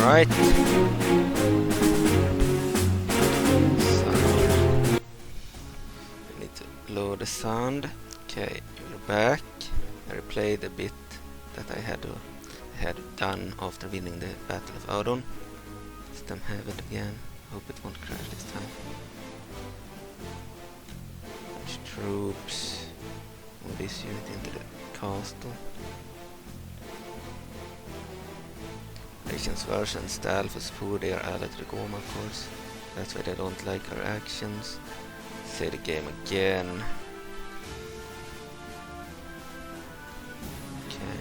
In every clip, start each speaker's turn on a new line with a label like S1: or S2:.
S1: Alright. So we need to lower the sound. Okay, we're back. I replayed the bit that I had done after winning the Battle of Arthon. Let them have it again. Hope it won't crash this time. Bunch of troops. Move this unit into the castle. Actions version Stalfos poor, they are allied to the Gohma, of course. That's why they don't like our actions. Say the game again. Okay.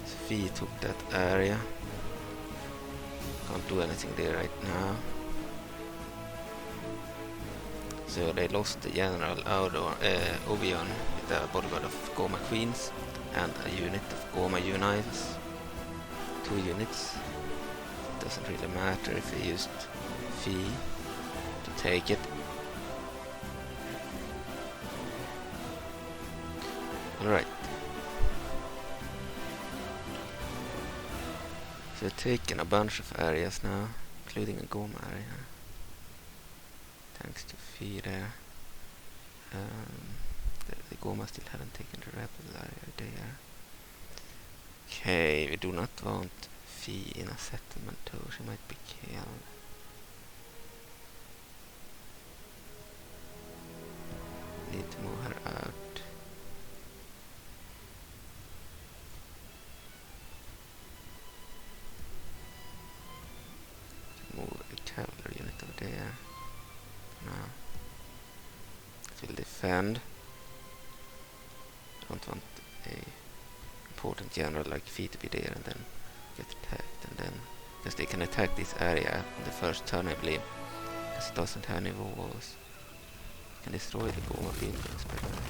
S1: Sophie took that area. Can't do anything there right now. So they lost the General Ovion with a bodyguard of Gohma Queens and a unit of Gohma Unites. 2 units. Doesn't really matter if they used Fee to take it. Alright. So we've taken a bunch of areas now, including a Gohma area. Thanks to Fee there. The Gohma still haven't taken the rebel area there. Okay, we do not want Fee in a settlement though, she might be killed. Need to move her out. Move a cavalry unit over there. Now, it will defend. I don't want a important general like Fee to be there and then get attacked, and then because they can attack this area on the first turn, I believe, because it doesn't have any walls. Can destroy the Gohma buildings by the way.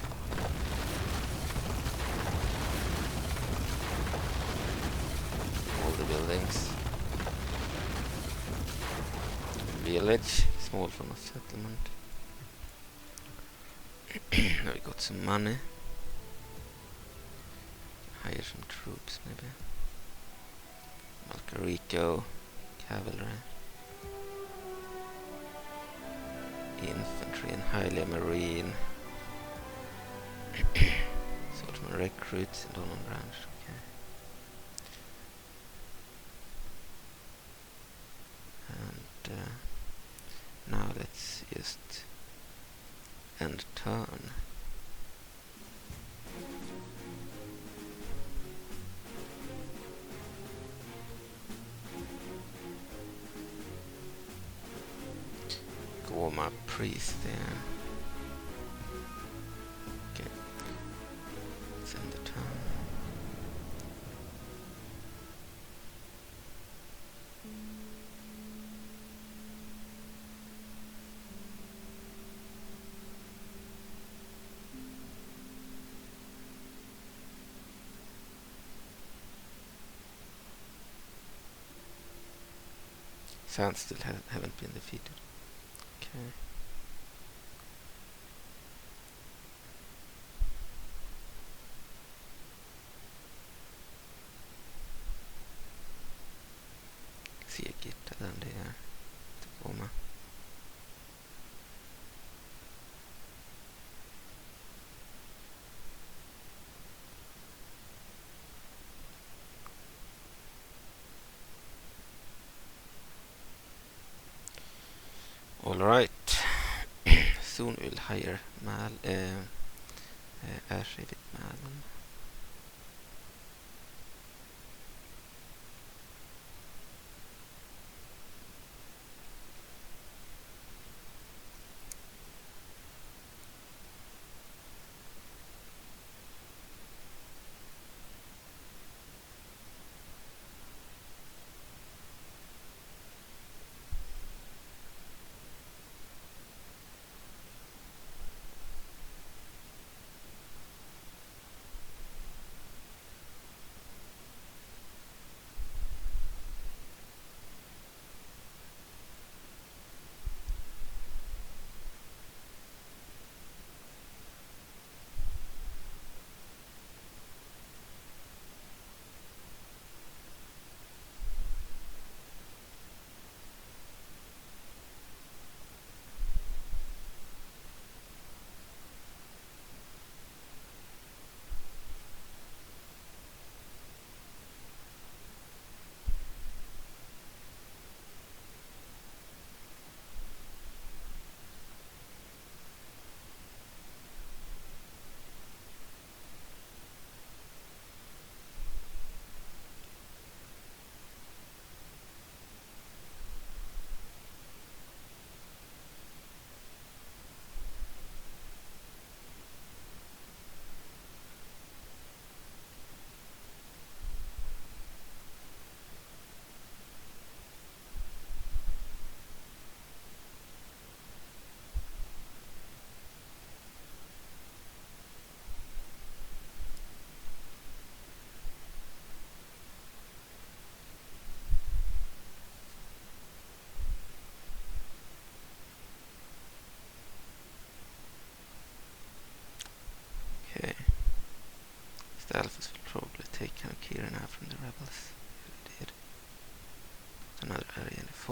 S1: All the buildings. Village, small form of settlement. Now we got some money. Hire some troops maybe. Sorkariko, cavalry, infantry and Hylian marine. Swordsman recruits and Ordonian branch. Okay. And now let's just end turn. Gohma priest there. Okay. Let's end the turn. Zant still haven't been defeated. Okay. See Agitha down there. The Gohma. Alright. Soon we'll hire Ashei with Malon.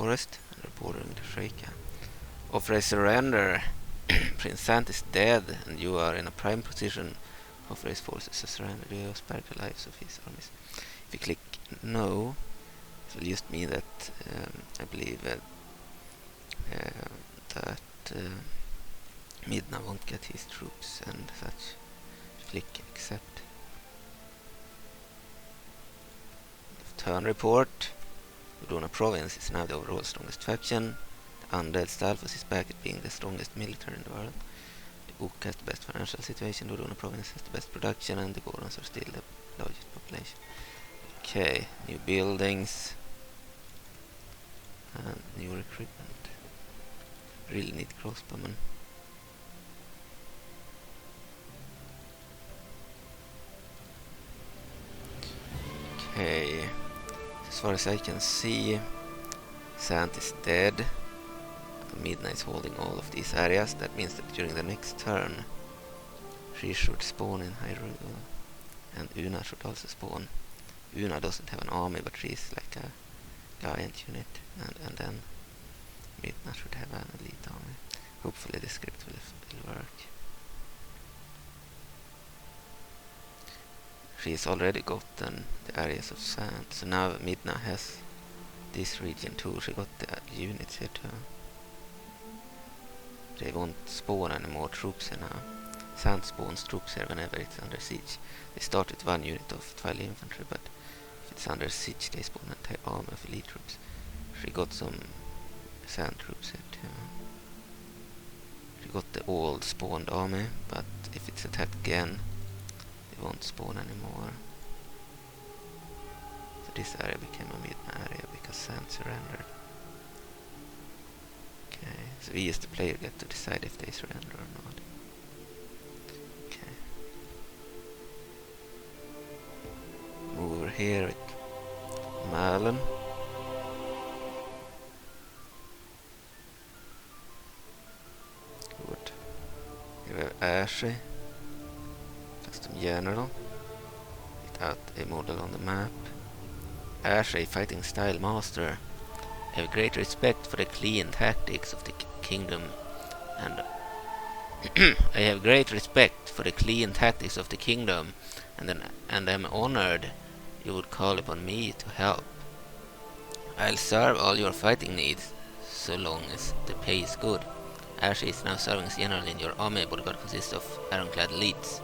S1: forest and bordering the Shreka. Offer a surrender. Prince Zant is dead, and you are in a prime position. Offer his forces a surrender. You have spared the lives of his armies. If you click no, it will just mean that I believe that Midna won't get his troops and such. Click accept. Turn report. Udona province is now the overall strongest faction. The undead Stalfos is back at being the strongest military in the world. The Ook has the best financial situation. The Udona province has the best production, and the Gorons are still the largest population. Okay, new buildings and new recruitment. Really need crossbowmen. Okay, as far as I can see, Zant is dead. Midna is holding all of these areas. That means that during the next turn, she should spawn in Hyrule, and Una should also spawn. Una doesn't have an army, but she's like a giant unit, and then Midna should have an elite army. Hopefully the script will work. She's already gotten the areas of Zant, so now Midna has this region too. She got the units here too. They won't spawn any more troops here now. Zant spawns troops here whenever it's under siege. They start with one unit of Twili infantry, but if it's under siege they spawn an entire army of elite troops. She got some Zant troops here too. She got the old spawned army, but if it's attacked again, they won't spawn anymore. So this area became a Midna area because Zant surrendered. Okay, so we as the player get to decide if they surrender or not. Okay. Move over here with Malon. Good. Here we have Ashei. Custom General. Without a model on the map. Ashei, Fighting Style Master. I have great respect for the clean tactics of the kingdom, and I have great respect for the clean tactics of the kingdom, and I'm honored you would call upon me to help. I'll serve all your fighting needs, so long as the pay is good. Ashei is now serving as general in your army. Bodyguard consists of ironclad elites.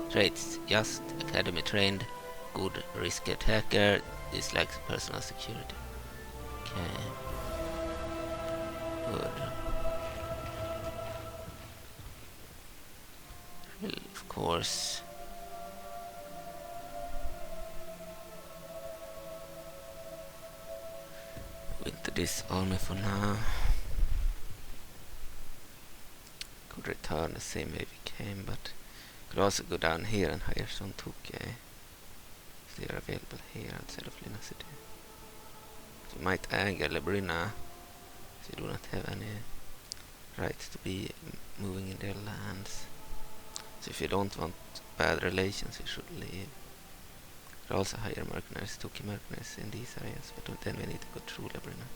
S1: Traits: just, academy trained, good risk attacker, dislikes personal security. Okay. Good. Well, of course. Into this army for now. Could return the same way we came, but could also go down here and hire some Tuke. If they are available here outside of Lina City. We might anger Labrynna, so they do not have any rights to be moving in their lands. So if you don't want bad relations, you should leave. There are also higher mercenaries, Tuki mercenaries in these areas, but then we need to go through Labrynna.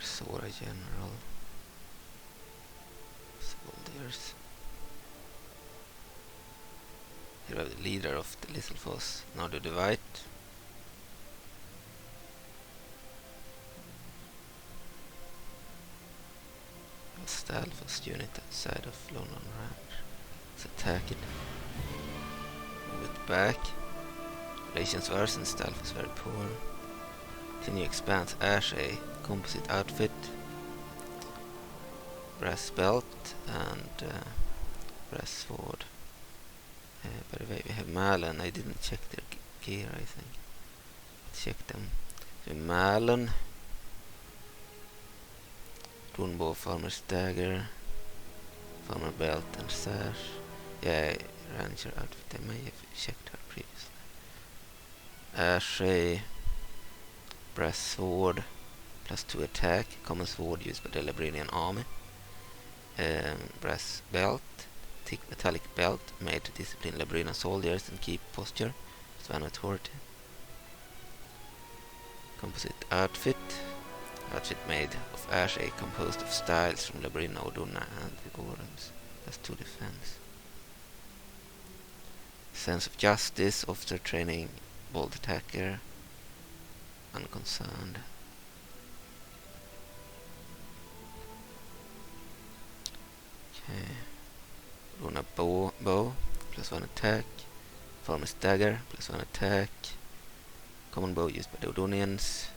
S1: Sora General. Soldiers. Here we have the leader of the Stalfos, Nardu the White. A Stalfos unit outside of London Ranch. Let's attack it. Move it back. Relations worsen, Stalfos very poor. Continue expands Ashei, composite outfit. Brass belt and brass sword. By the way, we have Malon. I didn't check their gear, I think. Check them. So Malon. Runebow, farmer's dagger. Farmer belt and sash. Yeah, ranger outfit. I may have checked her previously. Ashei. Brass sword. +2 attack. Common sword used by the Labrynnian army. brass belt, thick metallic belt made to discipline Labrynna soldiers and keep posture, span authority. Composite outfit made of Ashei, composed of styles from Labrynna, Ordonian and Vigorums. That's 2 defense. Sense of justice, officer training, bold attacker, unconcerned. Okay. Runa bow, +1 attack. Farmer's dagger, +1 attack. Common bow used by the Ordonians.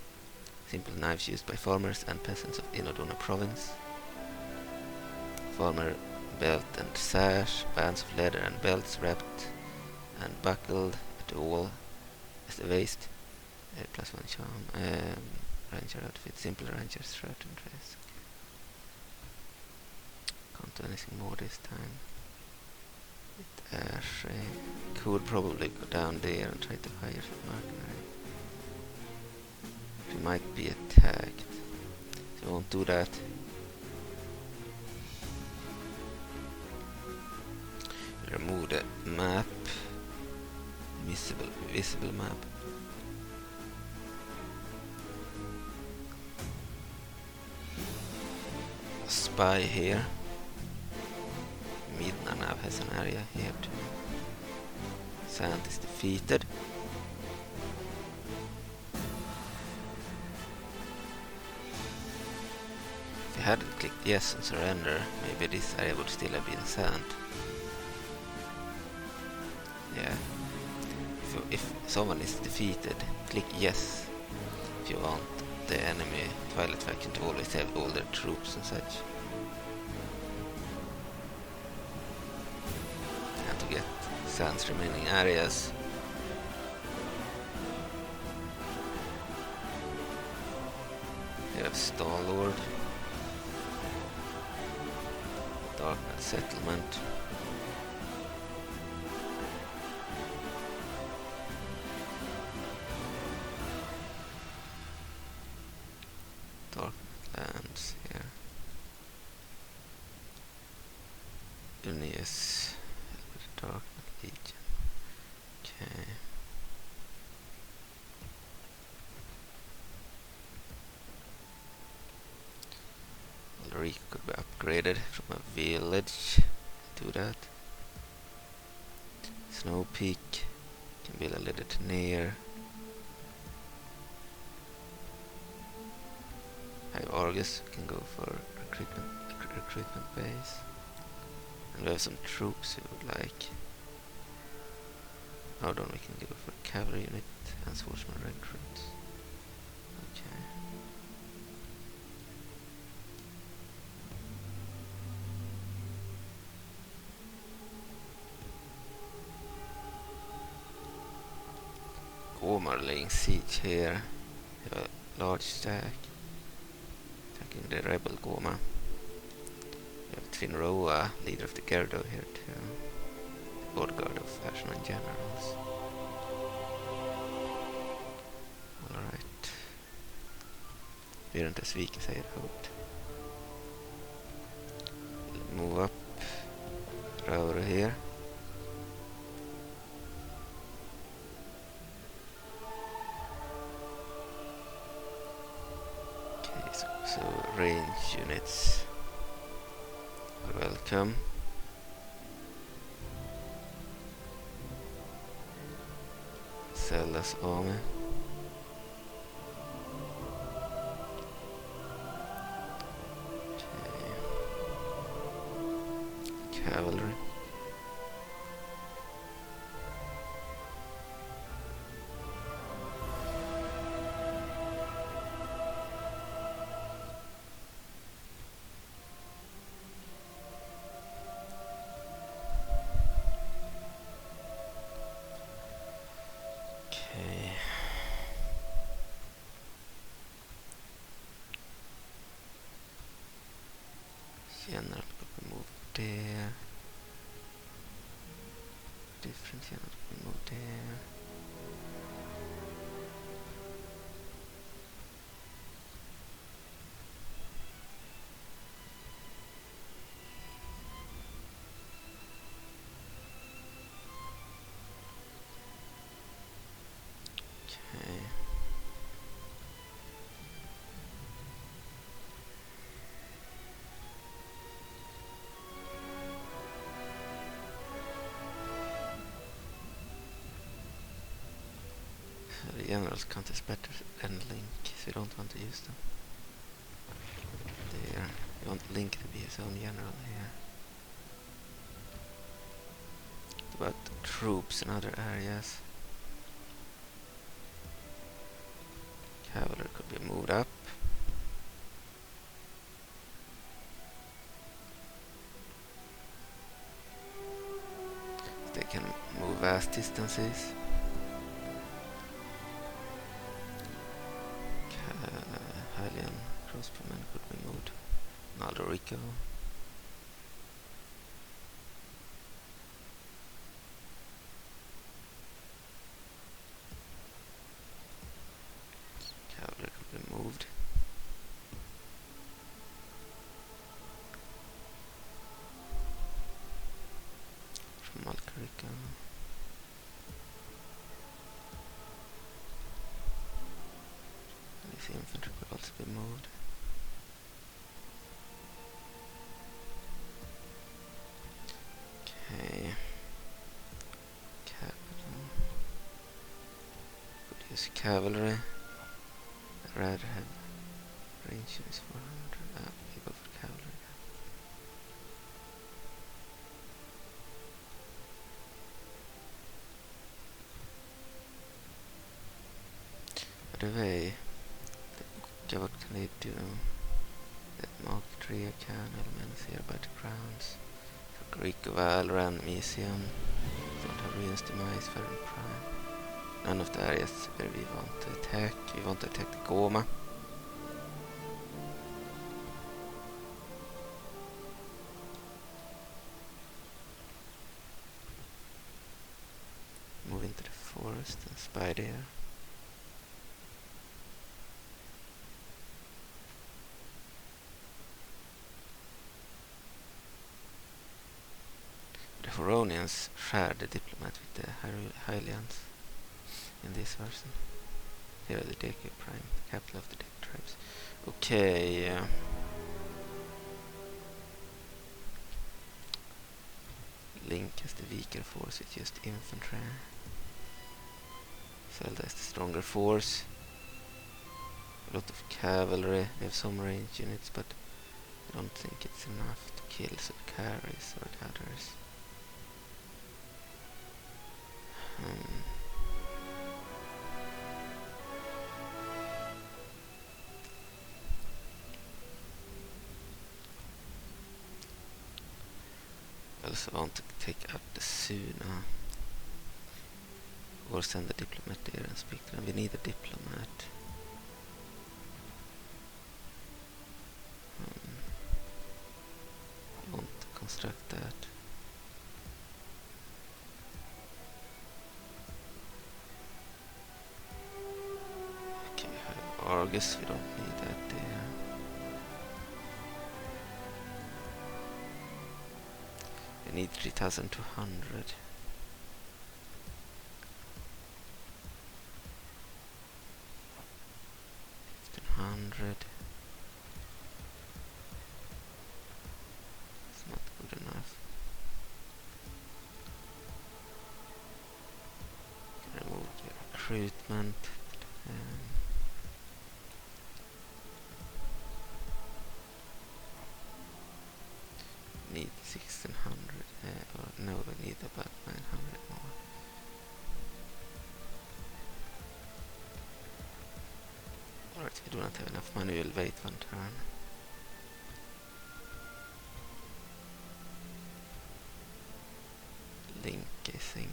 S1: Simple knives used by farmers and peasants of Inodona province. Farmer belt and sash, bands of leather and belts wrapped and buckled at the wall as the waist. +1 charm. Ranger outfit, simple ranger shirt and dress. Can't do anything more this time. With Ashei. Could probably go down there and try to hire some mercenary. She might be attacked. So I won't do that. Remove the map. Visible map. Spy here. Midna-half has an area here too. Zant is defeated. If I hadn't clicked yes and surrender, maybe this area would still have been Zant. Yeah. If someone is defeated, click yes if you want the enemy Twilight faction to always have all their troops and such. And to get Zant's remaining areas. You have Stalfos, Dark Onox settlement. Dark lands here. Unius, Dark Legion. Okay. Sorkariko could be upgraded from a village. Do that. Snow Peak can build a little near. Hive Argus can go for recruitment base. And we have some troops we would like. Arthon we can go for cavalry unit and swordsman recruits. Okay. Gohma laying siege here. We have a large stack. Attacking the rebel Gohma. We have Twinroa, leader of the Gerdo here too. The bodyguard of Arthon generals. Alright. Vi är inte svika säger hot. Move up. Rauru here. So range units are welcome. Zelda's army. Okay. Cavalry. General could be moved there. Different general could be moved there. generals counters better than Link, so you don't want to use them. There. You want Link to be his own general here. What about troops in other areas? Cavalry could be moved up. They can move vast distances. Hylian crossbowmen could be moved. Sorkariko. Cavalry could be moved. From Sorkariko. This infantry could also be moved. Okay. Capital. Could use cavalry. I'd rather have range is 400. We go for cavalry. By the way, what can they do? That mark tree can elements here by the grounds. Sorkariko Valran Museum. Don't have ruins demise for prime. None of the areas where we want to attack. We want to attack the Gohma. Move into the forest and spy there. The Ordonians share the diplomat with the Hylians in this version. Here are the Deku Prime, the capital of the Deku tribes. Okay. Link has the weaker force with just infantry. Zelda has the stronger force. A lot of cavalry. They have some range units, but I don't think it's enough to kill some carries or the others. I also want to take up the Suna or send a diplomat there and speak to them. We need a diplomat. I want to construct that. Okay, we have Argus, we don't need that there. We need 3,200. 1,500. It's not good enough. Remove the recruitment. Need 1,600. Or no, we need about 900 more. Alright, we do not have enough money. We'll wait one turn. Link, I think.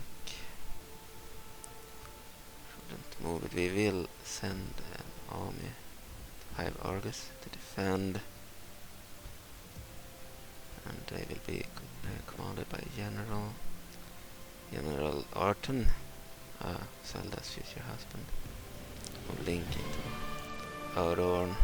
S1: Shouldn't move it. We will send an army to Hive Argus to defend. And they will be commanded by General Arthon, Zelda's future husband. Of Link into Arthon.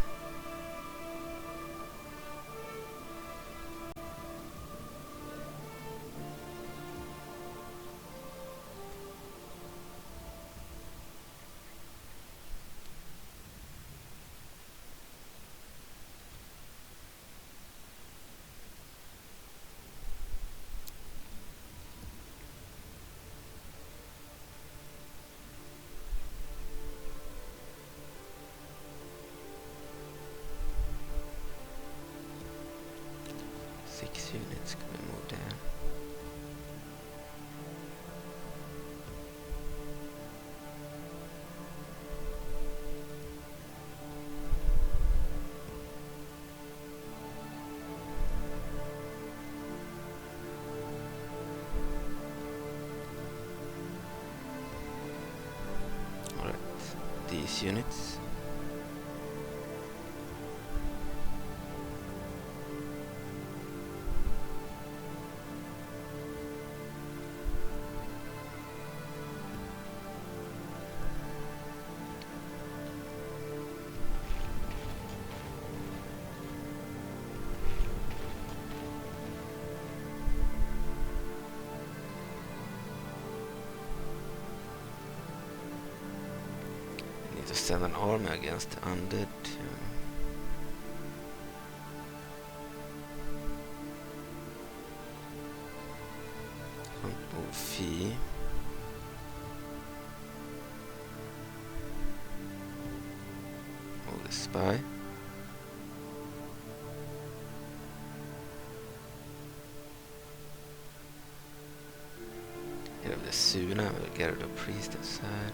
S1: 6 units can we move there. Alright, these units. To send an army against the undead. Can't move Fee. Move the spy. Here have the Suna, we'll get the priest inside.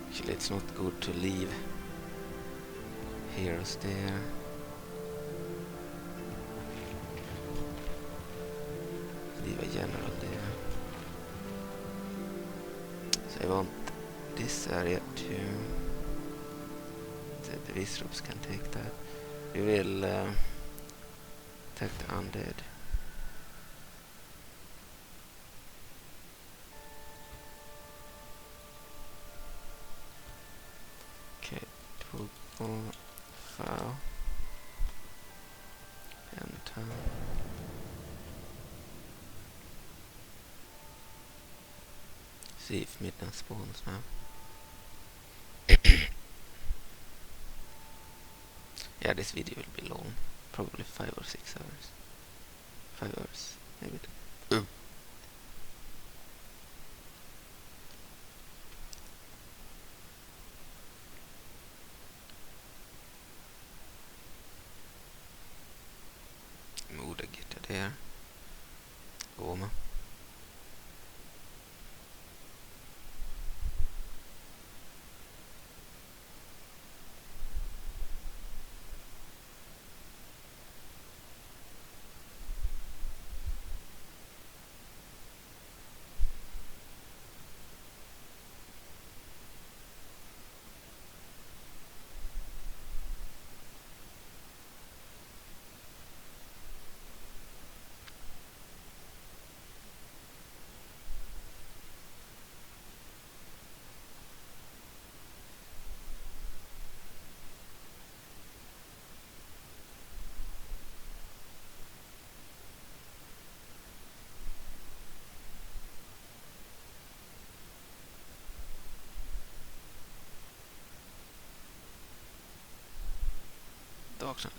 S1: Actually, it's not good to leave heroes there. Leave a general there. So I want this area to... The Visrops can take that. We will attack the undead. Foul and see if Midna spawns now. Yeah, this video will be long, probably 5 or 6 hours. 5 hours, maybe. Move Agitha there. Gohma.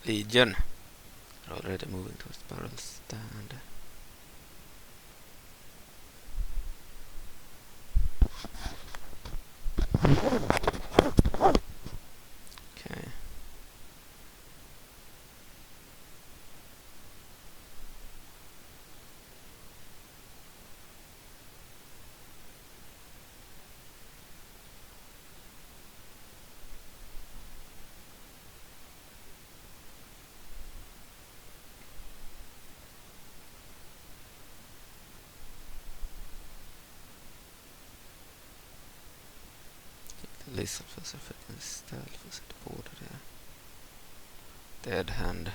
S1: Legion are already moving towards barrel stand. Okay. Stalfos affecting Stalfos at the border there. Dead hand.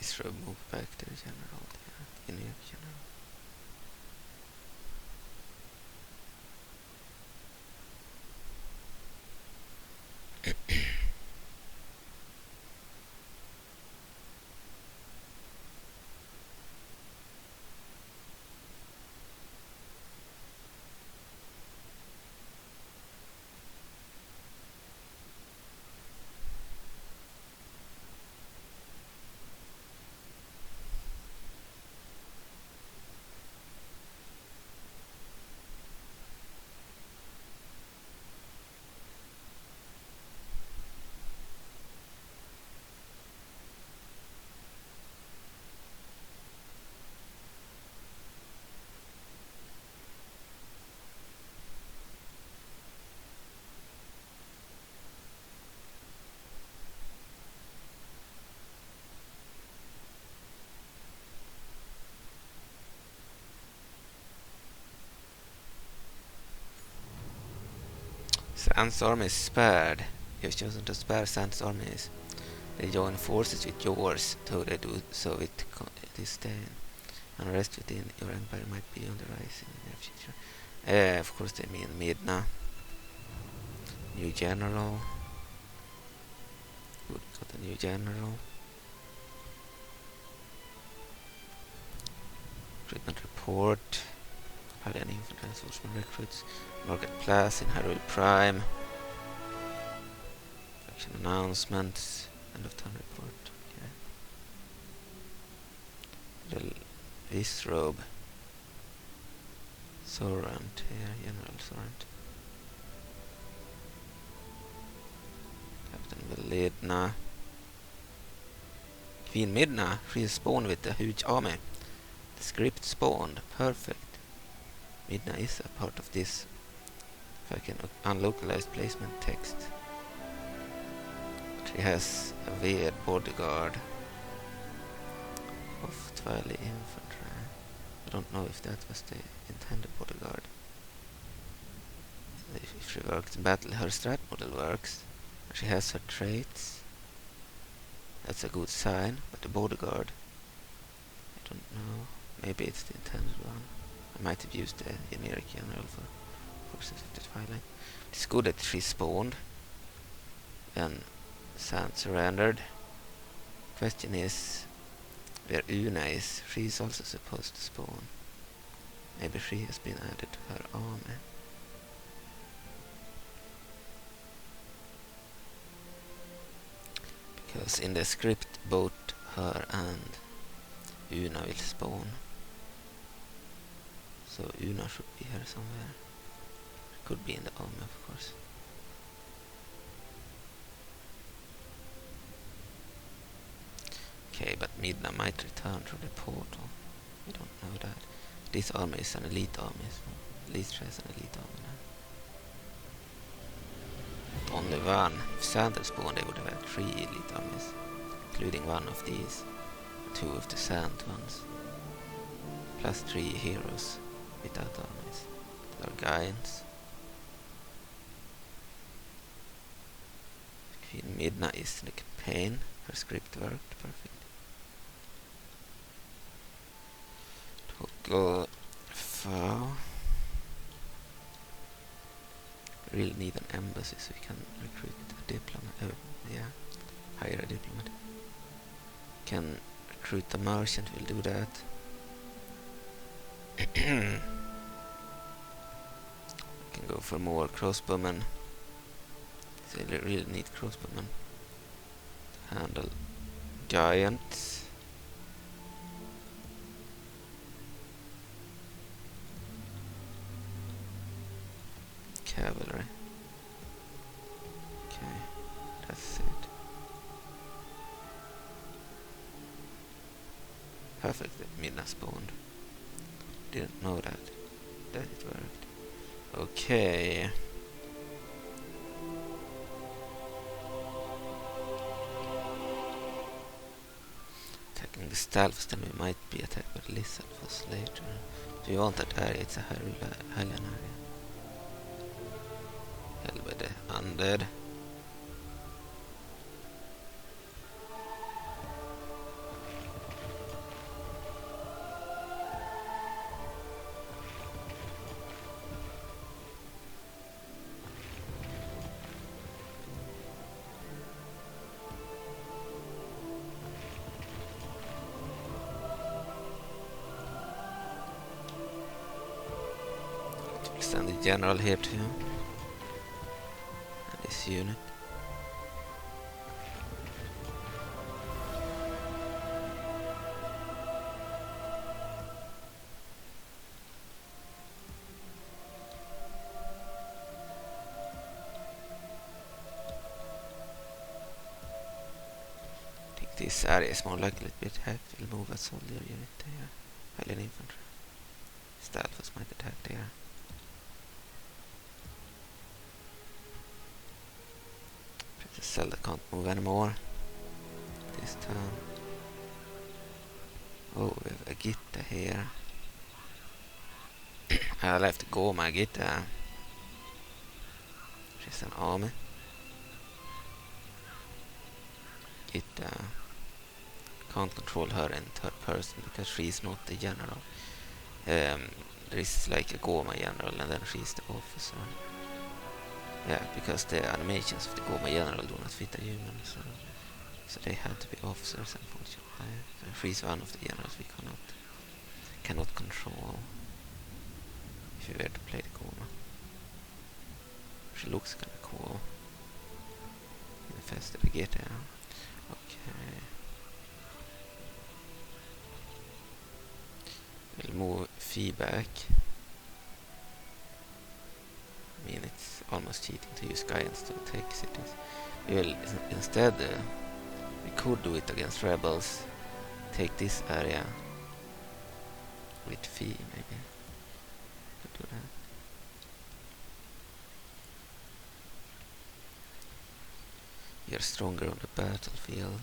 S1: Israel move back to the general there. In the general. Zant's army is spared. You've chosen to spare Zant's armies. They join forces with yours, though they do so with disdain. Unrest within your empire might be on the rise in the near future. Of course they mean Midna. New general. Good, got a new general. Recruitment report. Hylian infantry and swordsman recruits. Marketplace in Hyrule Prime. Faction announcements. End of turn report. Okay. This robe. Sorant here, General Sorant. Captain Midna. Queen Midna, she spawned with a huge army. The script spawned, perfect. Midna is a part of this. If I can unlocalized placement text. She has a weird bodyguard of Twili infantry. I don't know if that was the intended bodyguard. If she works in battle, her strat model works. She has her traits. That's a good sign, but the bodyguard, I don't know. Maybe it's the intended one. I might have used the generic general for forces of the Twilight. It's good that she spawned and Zant surrendered. Question is where Una is. She's also supposed to spawn. Maybe she has been added to her army. Because in the script both her and Una will spawn. So Una should be here somewhere. Could be in the army, of course. Okay, but Midna might return through the portal. We don't know that. This army is an elite army, so at least she has an elite army now. But only one. If Zant spawned, they would have had 3 elite armies, including one of these, 2 of the Zant ones, plus 3 heroes without armies. There are Giants. Queen Midna is in the campaign. Her script worked perfect. Total foul. We really need an embassy so we can recruit a diplomat. Hire a diplomat. Can recruit a merchant, we'll do that. Can go for more crossbowmen. So we really need crossbowmen to handle giants. Cavalry. Okay, that's it. Perfect that Midna spawned. Didn't know that it worked. Okay. Attacking the Stalfos, then we might be attacked by the Stalfos later. Do you want that area? It's a Hylian area. Held by the undead. Send the general here too. And this unit. I think this area is more likely to be attacked. We'll move a soldier unit there. Hylian infantry. Stalfos might attack there. Zelda can't move anymore this turn. Oh, we have Agitha here. I left Gohma Agitha. She's an army. Agitha can't control her in third person because she's not the general. There is like a Gohma general and then she's the officer. Yeah, because the animations of the Gohma general do not fit a human, so they had to be officers, unfortunately. So she's one of the generals we cannot control if we were to play the Gohma. She looks kinda cool. Infested Agitha. Okay. We'll move feedback. I mean, it's almost cheating to use guidance to take cities. We will instead, we could do it against rebels. Take this area with fee, maybe. Could do that. You're stronger on the battlefield.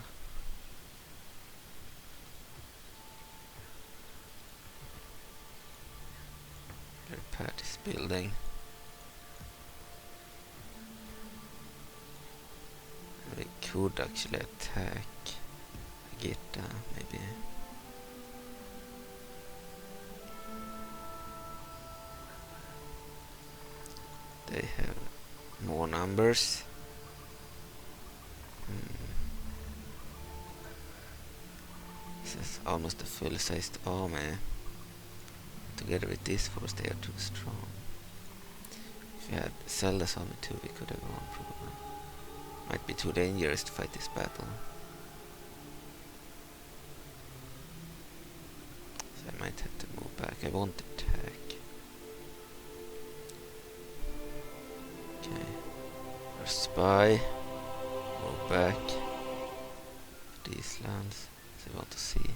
S1: Repair this building. We could actually attack Agitha, maybe. They have more numbers. This is almost a full-sized army. Together with this force, they are too strong. If we had Zelda's army too, we could have won probably. Might be too dangerous to fight this battle. So I might have to move back. I won't attack. Okay. Our spy. Move back. These lands. So I want to see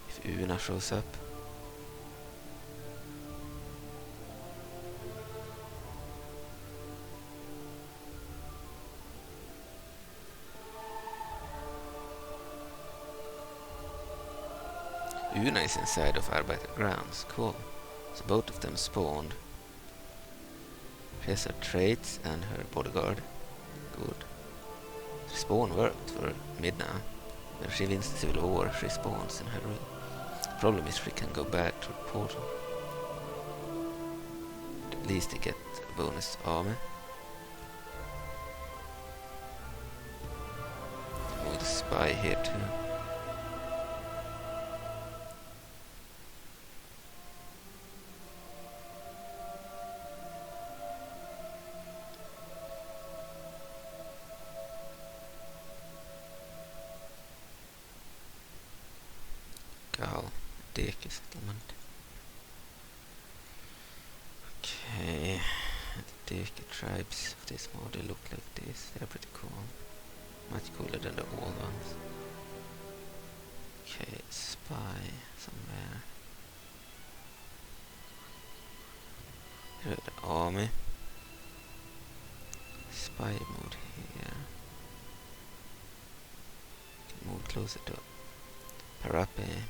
S1: if Una shows up. Una is inside of Arbiter grounds. Cool. So both of them spawned. She has her traits and her bodyguard. Good. The spawn worked for Midna. When she wins the Civil War, she spawns in Hyrule. Problem is she can go back to the portal. At least they get a bonus army. Move the spy here too. Settlement. Okay, the Deke tribes of this model look like this. They're pretty cool. Much cooler than the old ones. Okay, spy somewhere. Here the army. Spy mode here. Move closer to Parape.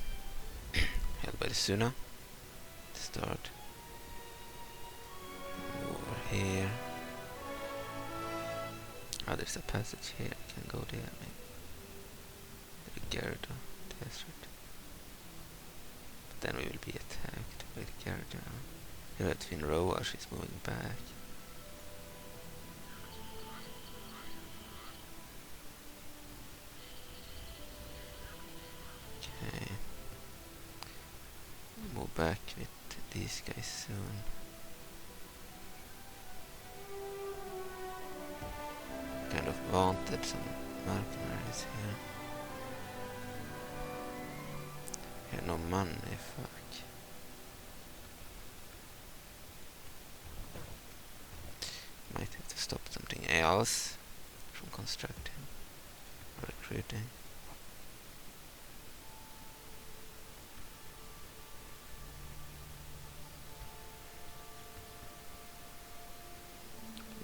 S1: Held by the Suna. Start. Over here. Ah, there's a passage here. I can go there maybe. The Gyarados desert. But then we will be attacked by the Gyarados. Here at Rauru, she's moving back. Okay. Move back with these guys soon. Kind of wanted some mercenaries here. Here, no money, fuck. Might have to stop something else from constructing or recruiting.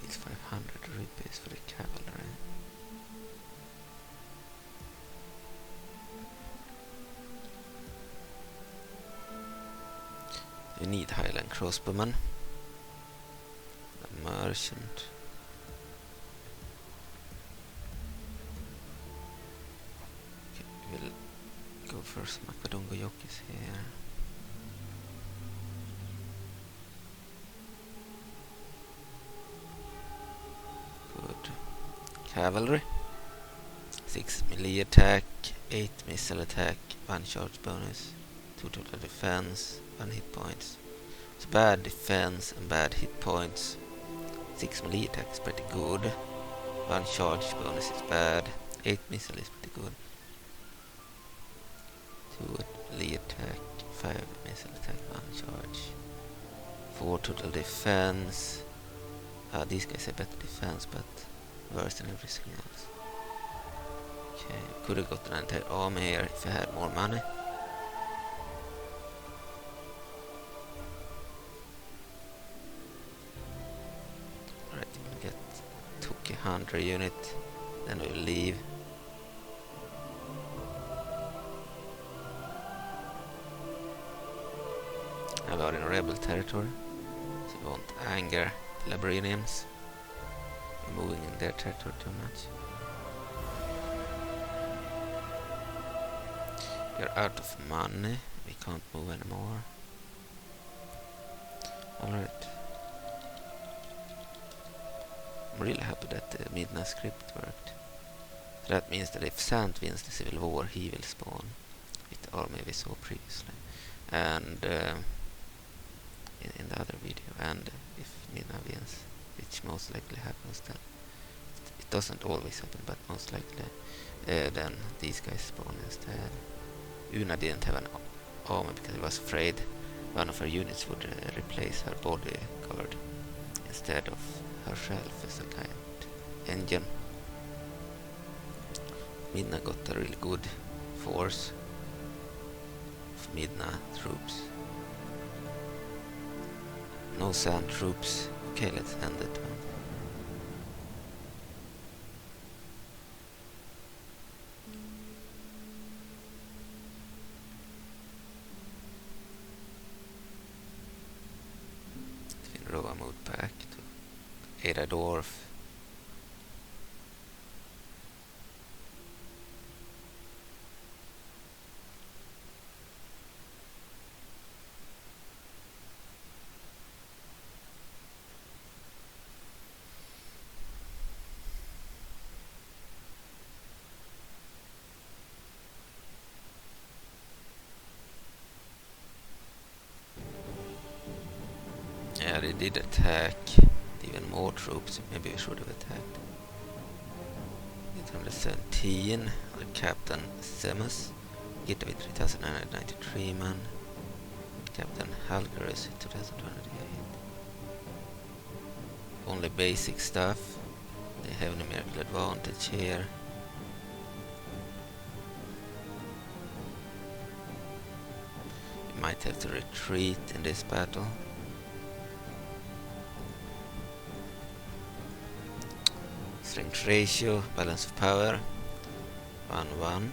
S1: Needs 500 rupees for the cavalry. We need Hylian crossbowmen. A merchant. We'll go for some Akadongo Yokis here. Good. Cavalry. 6 melee attack, 8 missile attack, 1 charge bonus, 2 total defense, 1 hit points. So bad defense and bad hit points. 6 melee attack is pretty good. 1 charge bonus is bad. 8 missile is pretty good. 2 melee attack, 5 missile attack, 1 charge. 4 total defense. These guys have better defense, but worse than everything else. Okay, could have got an entire army here if I had more money. Alright, we'll get Toki Hunter unit, then we'll leave. Now we are in rebel territory, so we won't anger the Labrynians. We're moving in their territory too much. We're out of money, we can't move anymore. Alright. I'm really happy that the Midna script worked. So that means that if Zant wins the civil war, he will spawn with the army we saw previously. And in the other video. And if Midna wins, which most likely happens, then it doesn't always happen, but most likely then these guys spawn instead. Una didn't have an army because he was afraid one of her units would replace her bodyguard instead of herself as a giant engine. Midna got a really good force of Midna troops. No Zant troops. Okay, let's end it. Roa moved back to Ada Dwarf. Yeah, they did attack even more troops. Maybe we should have attacked. 817, the Captain Semus. Agitha with 3,993 men. Captain Halgarus 2,288. Only basic stuff. They have numerical advantage here. We might have to retreat in this battle. Strength ratio, balance of power, 1-1.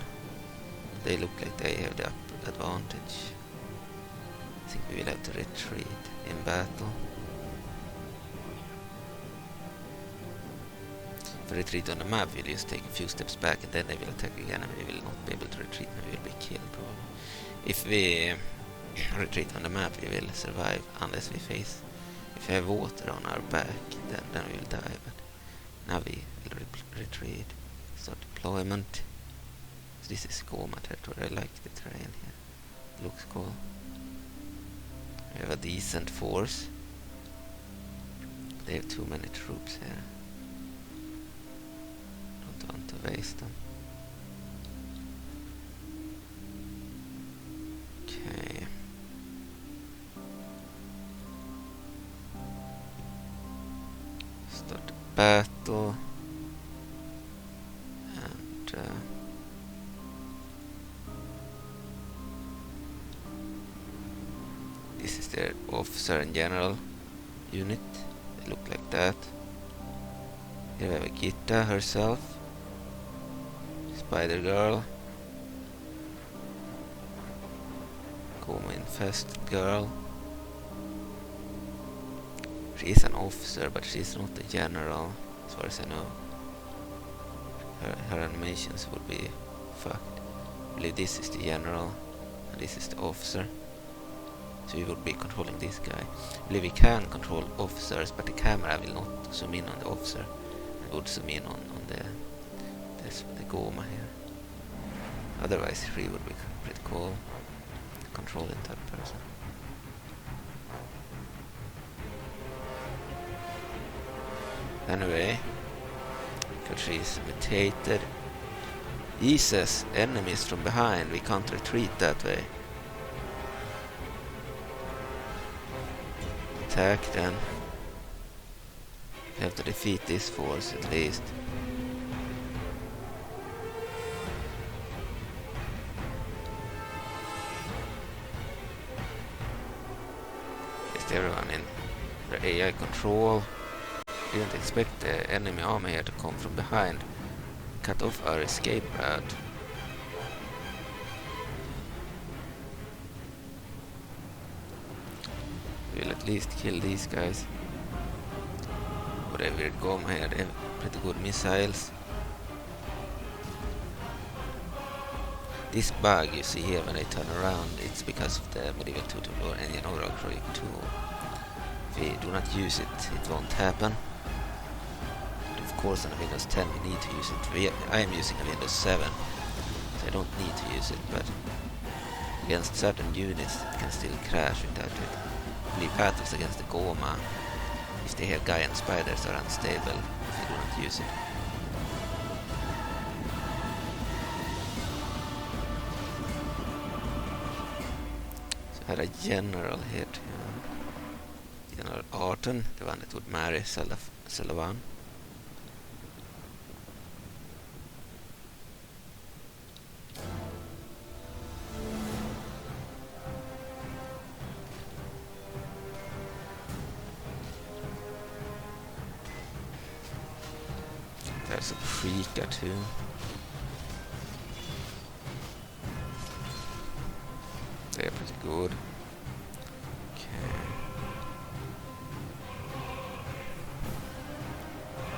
S1: They look like they have the upper advantage. I think we will have to retreat in battle. If we retreat on the map, we'll just take a few steps back and then they will attack again and we will not be able to retreat and we will be killed probably. If we retreat on the map, we will survive unless we face. If we have water on our back, then we will die. But now we will retreat. Start deployment. So this is Gohma territory. I like the terrain here. It looks cool. We have a decent force. They have too many troops here. Don't want to waste them. Okay. Start the battle. And this is their officer and general unit. They look like that. Here we have Agitha herself. Spider Girl. Gohma Infested Girl. She is an officer, but she's not a general, as far as I know. Her animations would be fucked. I believe this is the general, and this is the officer. So we would be controlling this guy. I believe we can control officers, but the camera will not zoom in on the officer. It would zoom in on the Gohma here. Otherwise, 3 would be pretty cool. Controlling that person. Anyway, because she's mutated. Jesus, enemies from behind. We can't retreat that way. Attack then. We have to defeat this force at least. Is everyone in their AI control? Didn't expect the enemy army here to come from behind. Cut off our escape route. We'll at least kill these guys. Whatever it Gohma here, they have pretty good missiles. This bug you see here when I turn around, it's because of the medieval tutorial engine overall project tool. If we do not use it, it won't happen. Of course on a Windows 10 we need to use it. I am using a Windows 7, so I don't need to use it, but against certain units it can still crash without it. I believe battles against the Gohma, if they have giant spiders, are unstable if you do not use it. So I had a general here too. General Arthon, the one that would marry Zelda I. There's a Freaka too. They're pretty good. Okay.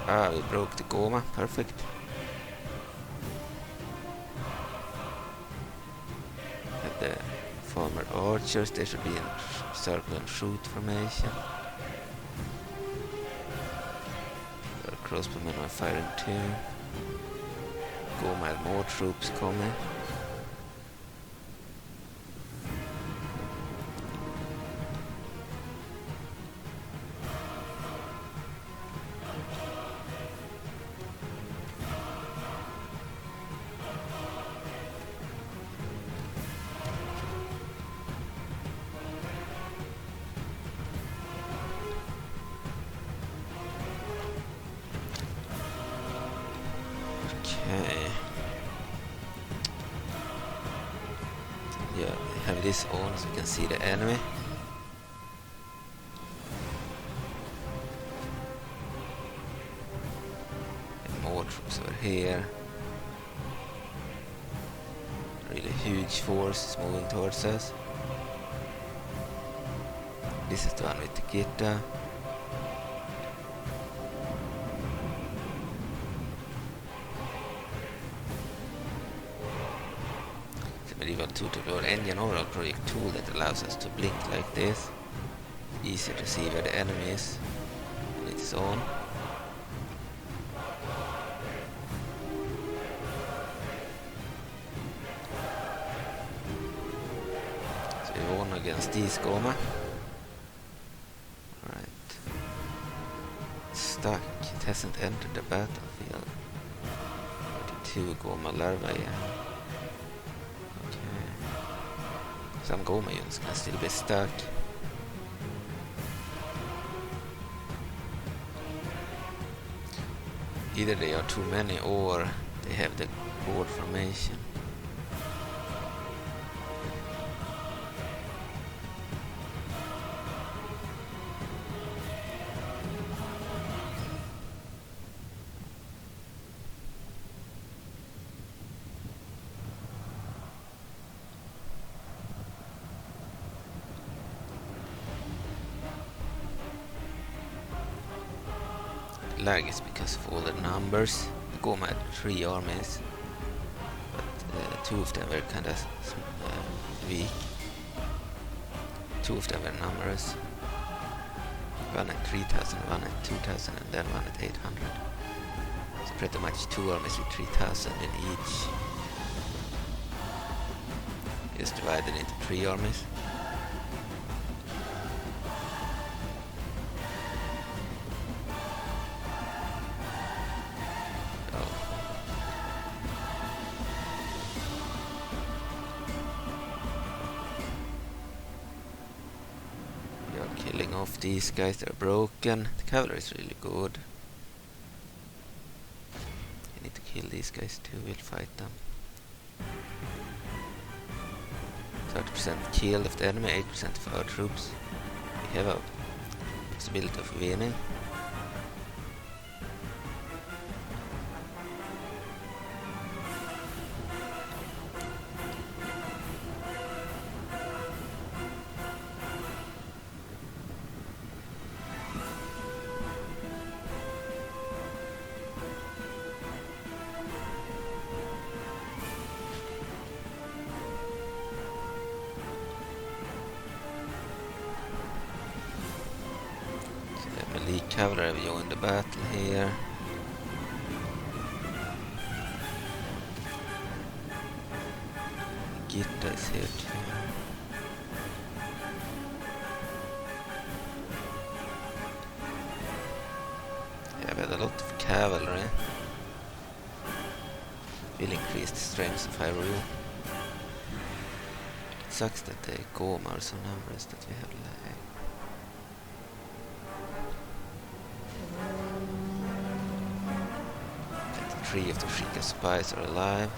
S1: Ah, we broke the Gohma. Perfect. And the former archers, they should be in circle and shoot formation. Crossbowmen are firing too. Gohma have more troops coming. Okay. Yeah, have this on so we can see the enemy. And more troops over here. Really huge force is moving towards us. This is the one with the Agitha. Medieval tutorial engine overall project tool that allows us to blink like this. Easier to see where the enemy is when it's on. So we won against these Gohma. Right. Stuck. It hasn't entered the battlefield. 42 Gohma larvae. Some Gohma units can still be stuck. Either they are too many or they have the board formation. Lag is because of all the numbers. The Gohma had 3 armies, but Two of them were kind of weak. Two of them were numerous. One at 3,000, one at 2,000, and then one at 800. So pretty much two armies with 3,000 in each. Just divided into three armies. Killing off these guys, they're broken. The cavalry is really good. You need to kill these guys too, we'll fight them. 30% killed of the enemy, 8% of our troops. We have a possibility of winning. Cavalry have joined the battle here. Agitha is here too. Yeah, we had a lot of cavalry. Will increase the strength of Hyrule. It sucks that the Gohma are so numerous that we have like 3 of the Shrika spies are alive.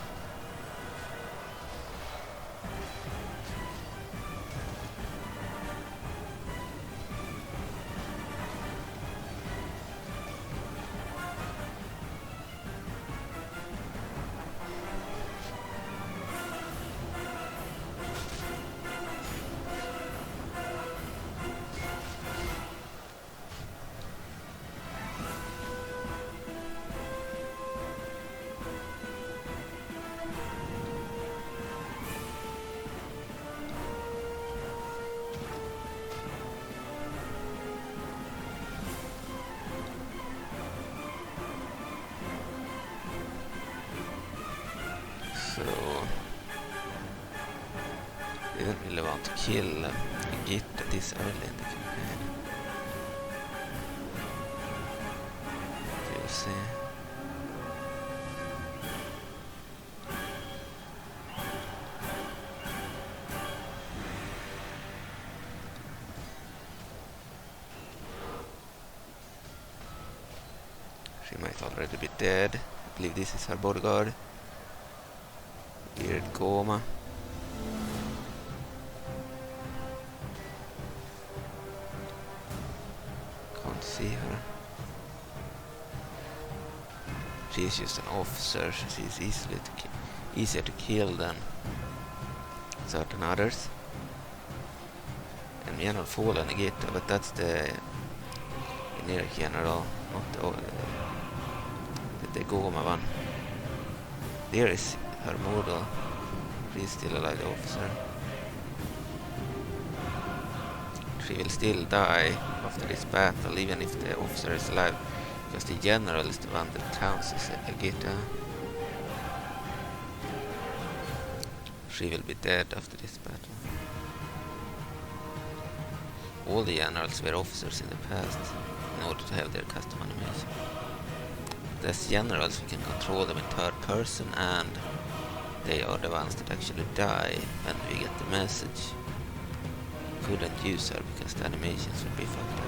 S1: So we don't really want to kill Agitha this early in the campaign. We'll see. She might already be dead. I believe this is her bodyguard. Weird Gohma. Can't see her. She's just an officer, so she's easier to kill than certain others. And General Fallen Agitha, but that's the generic general, not the Gohma one. There is her model. She's still a light officer. She will still die after this battle, even if the officer is alive, because the general is the one that counts as Agitha. She will be dead after this battle. All the generals were officers in the past in order to have their custom animation. As generals, we can control them in third person, and they are the ones that actually die when we get the message. Couldn't use her because the animations would be fucked up.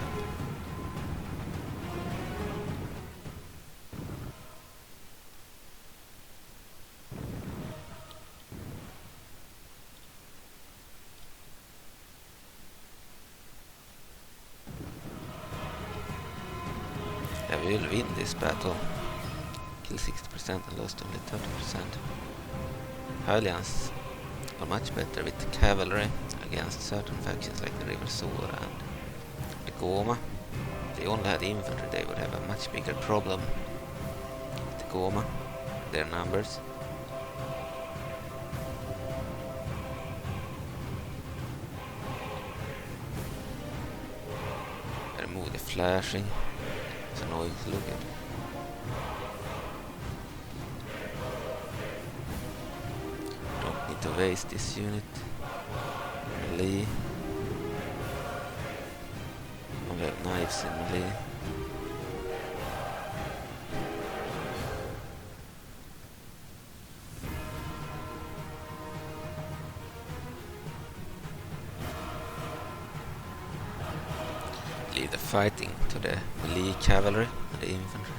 S1: Yeah, we will win this battle. Kill 60% and lost only 30%. Hylians are much better with the cavalry against certain factions like the River Sora and the Gohma. If they only had infantry, they would have a much bigger problem with the Gohma, their numbers. Oh, the flashing. It's annoying to look at. Don't need to waste this unit. Melee. Only have knives in melee. Leave the fighting to the melee cavalry and the infantry.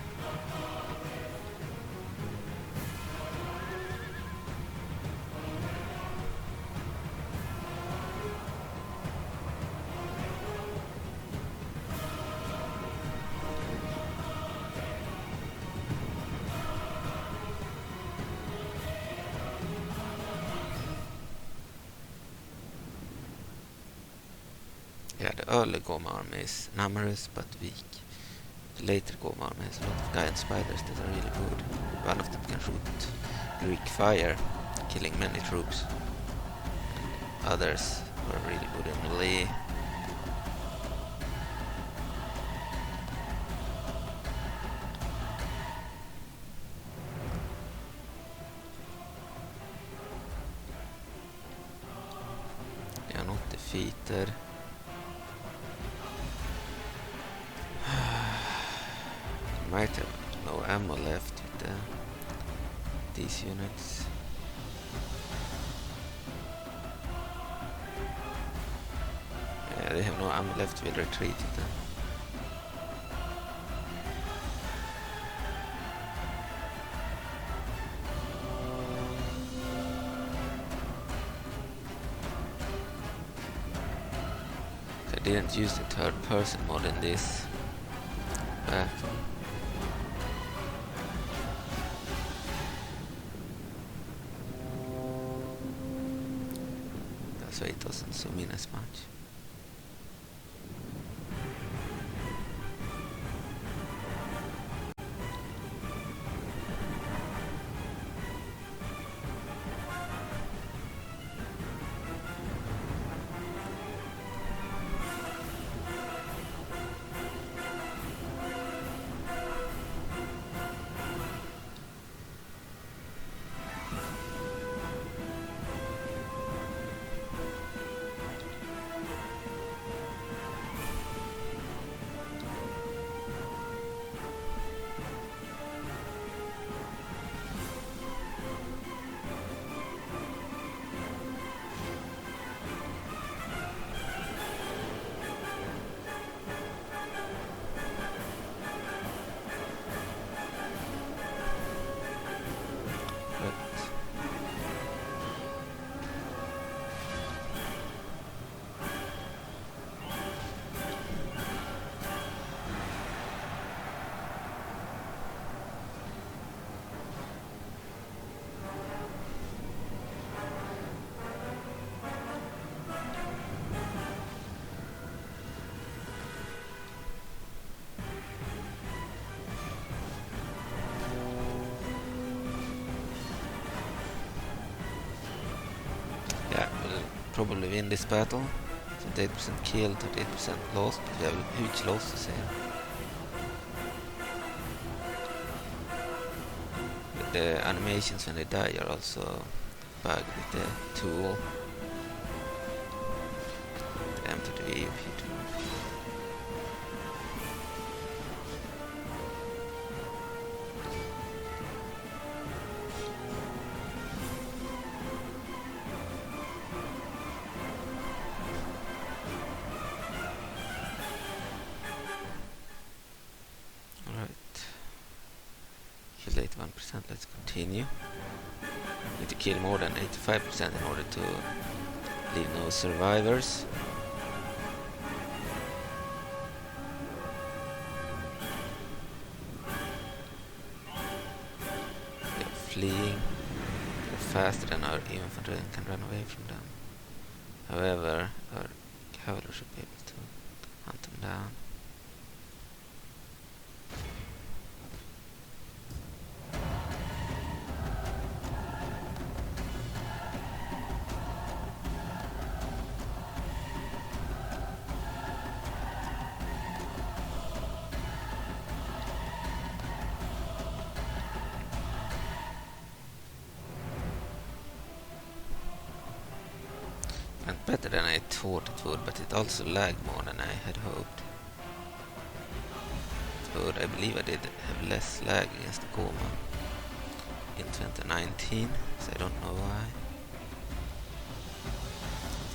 S1: Yeah, the early Gohma army is numerous but weak. The later Gohma army has a lot of giant spiders that are really good. One of them can shoot Greek fire, killing many troops. Others are really good in melee. They are not defeated. Might have no ammo left with these units. Yeah, they have no ammo left, will retreat with them. I didn't use the third person mod in this battle. So it doesn't zoom in as much. Yeah, we'll probably win this battle. 38% killed, 38% lost. We have huge losses here. But the animations when they die are also bugged with the tool. Them to the VP tool. Killed 81%, let's continue. Need to kill more than 85% in order to leave no survivors. They're fleeing. They're faster than our infantry and can run away from them. However, our cavalry should be able to hunt them down. better than I thought it would, but it also lagged more than I had hoped. But I believe I did have less lag against the Gohma in 2019, so I don't know why.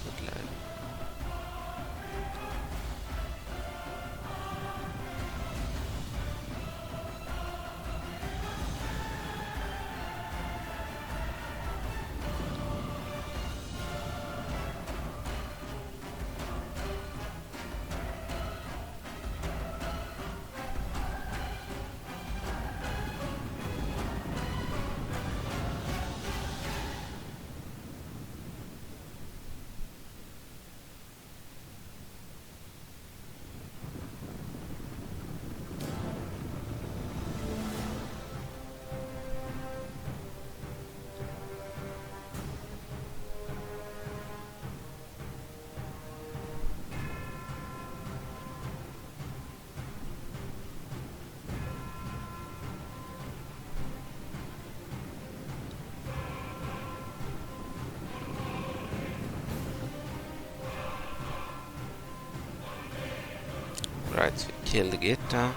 S1: Good lag. Right, so we killed Agitha.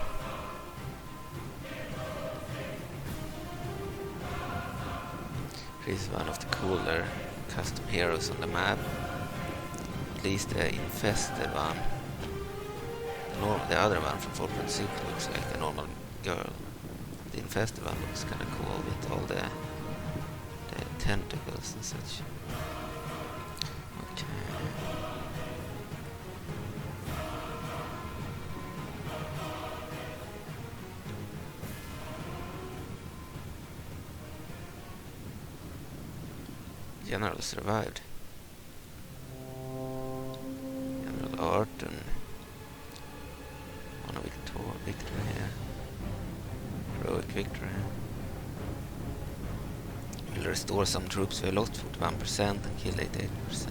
S1: She's one of the cooler custom heroes on the map. At least the Infested one. The other one from 4.6 looks like a normal girl. The Infested one looks kind of cool with all the tentacles and such. Okay. General survived. General Arthon. Won a victory here. Heroic victory. Will restore some troops we lost 41% and kill 88%.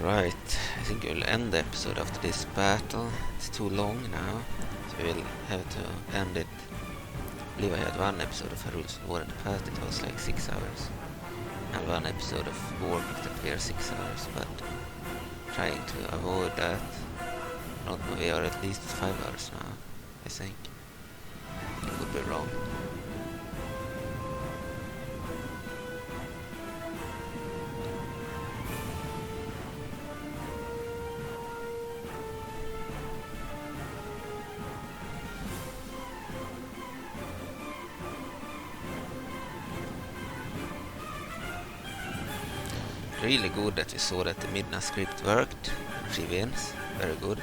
S1: Right, I think we'll end the episode after this battle. It's too long now, so we'll have to end it. I believe I had one episode of Hyrule War in the past, it was like 6 hours. And one episode of Warcraft that were 6 hours, but trying to avoid that. I don't know, we are at least 5 hours now, I think. I could be wrong. Really good that we saw that the Midna script worked. She wins. Very good.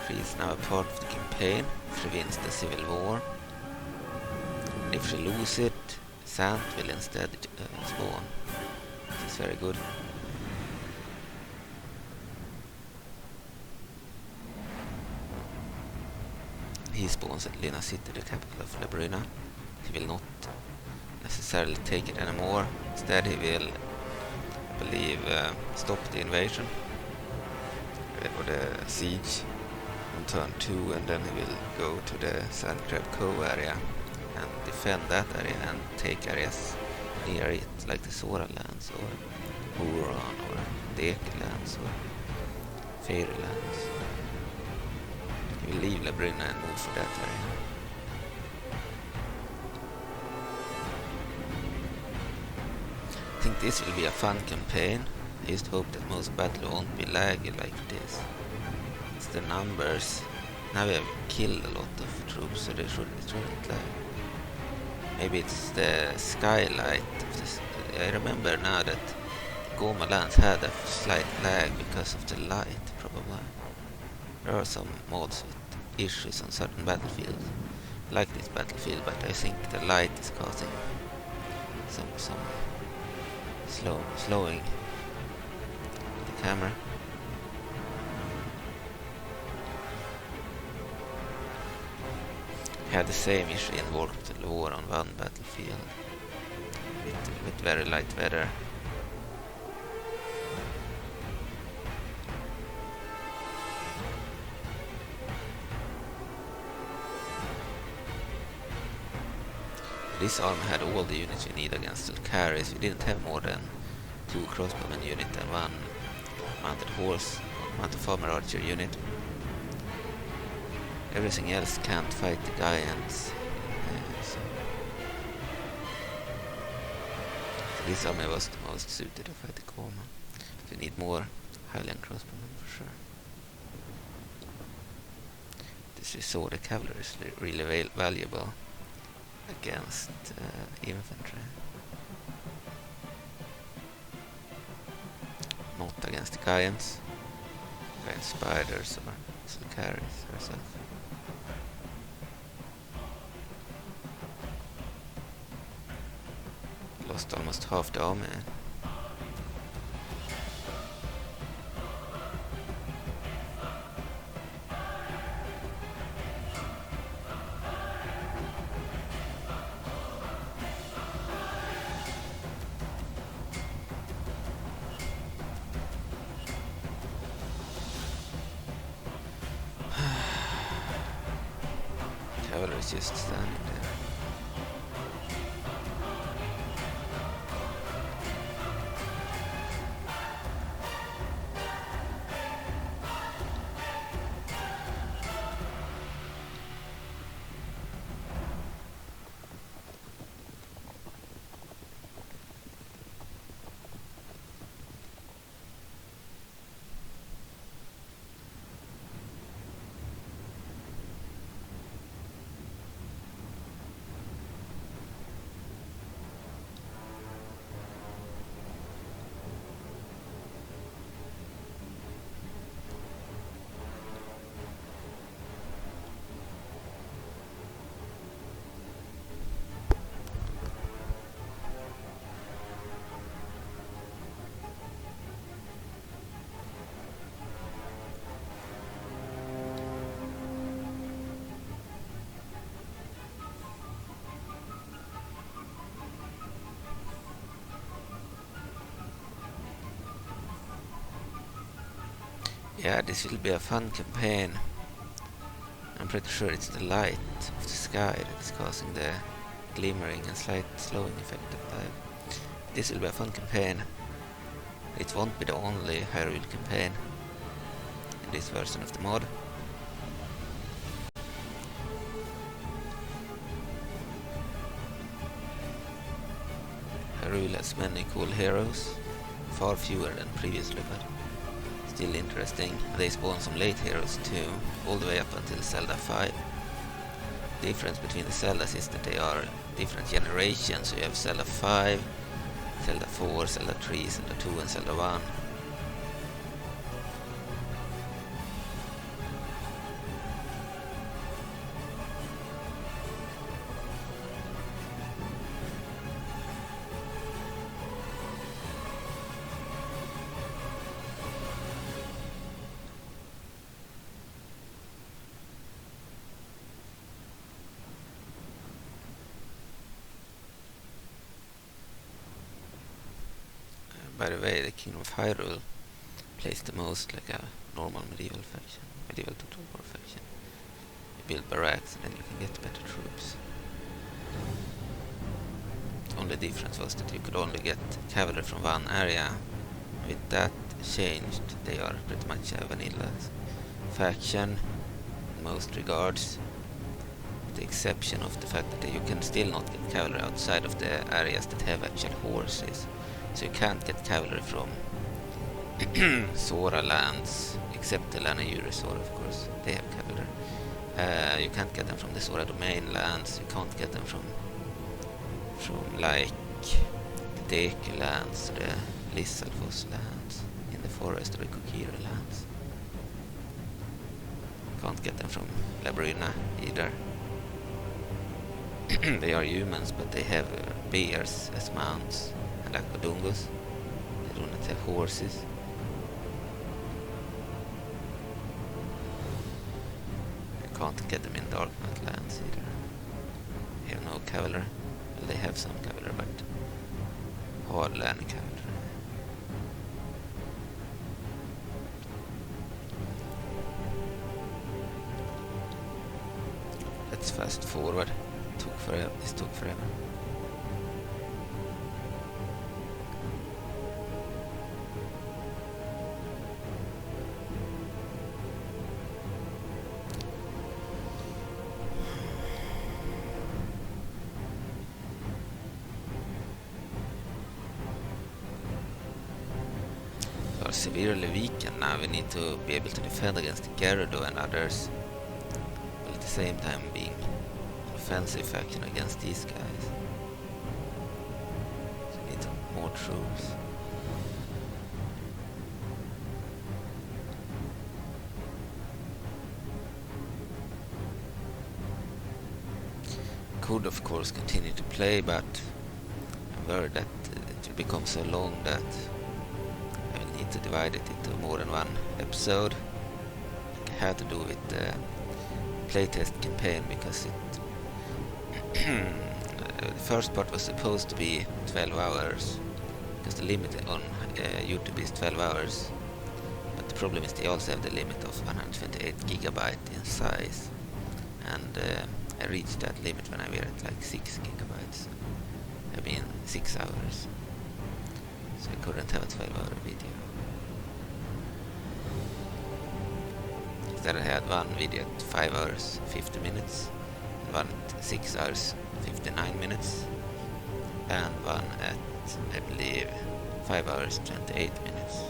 S1: She is now a part of the campaign. If she wins the civil war. And if she loses it, Zant will instead spawn. This is very good. He spawns at Lina City, the capital of Labrynna. He will not necessarily take it anymore. Instead he will, I believe, stop the invasion or the siege on turn 2, and then he will go to the Sand Crab Cove area and defend that area and take areas near it, like the Sora lands or Huron or Deke lands or Fairy lands. He will leave Labrynna and move for that area. I think this will be a fun campaign. I just hope that most battle won't be laggy like this. It's the numbers. Now we have killed a lot of troops, so it shouldn't lag. Maybe it's the skylight of this. I remember now that Gohma lands had a slight lag because of the light, probably. There are some mods with issues on certain battlefields, like this battlefield, but I think the light is causing some slowing the camera. I had the same issue in Warcraft the War on one battlefield with very light weather. This army had all the units you need against the carries. We didn't have more than 2 crossbowmen unit and 1 mounted horse, mounted farmer archer unit. Everything else can't fight the giants. So this army was the most suited to fight the Gohma. But we need more Hylian crossbowmen for sure. This we saw the cavalry is really valuable against infantry. Not against the giants. Giant spiders or Sorkarikos herself. Lost almost half the army. Cavalry is just standing there. Yeah, this will be a fun campaign. I'm pretty sure it's the light of the sky that is causing the glimmering and slight slowing effect of light. This will be a fun campaign. It won't be the only Hyrule campaign in this version of the mod. Hyrule has many cool heroes, far fewer than previously, but still interesting. They spawn some late heroes too, all the way up until Zelda I. The difference between the Zeldas is that they are different generations. So you have Zelda I, Zelda 4, Zelda 3, Zelda 2 and Zelda 1. By the way, the King of Hyrule plays the most like a normal medieval faction, medieval total war faction. You build barracks and then you can get better troops. Only difference was that you could only get cavalry from one area. With that changed, they are pretty much a vanilla faction in most regards, with the exception of the fact that you can still not get cavalry outside of the areas that have actual horses. So you can't get cavalry from Sora lands, except the Lanayuri Sora, of course. They have cavalry. You can't get them from the Sora domain lands. You can't get them from like the Deku lands, the Stalfos lands, in the forest, or the Kokiri lands. Can't get them from Labrynna either. They are humans, but they have bears as mounts and aquadungus. They do not have horses. You can't get them in Dark Onox lands either. They have no cavalry. Well, they have some cavalry, but hardly any cavalry. Let's fast forward. This took forever. We are severely weakened now. We need to be able to defend against the Gerudo and others, while at the same time being offensive faction against these guys. So we need more troops. Could of course continue to play, but I'm worried that it will become so long that I will need to divide it into more than one episode. Like I had to do with the playtest campaign, because it the first part was supposed to be 12 hours, because the limit on YouTube is 12 hours, but the problem is they also have the limit of 128 gigabyte in size, and I reached that limit when I were at like 6 gigabytes. I mean 6 hours, so I couldn't have a 12-hour video. Instead I had one video at 5 hours 50 minutes, one at 6 hours 59 minutes, and one at, I believe, 5 hours 28 minutes.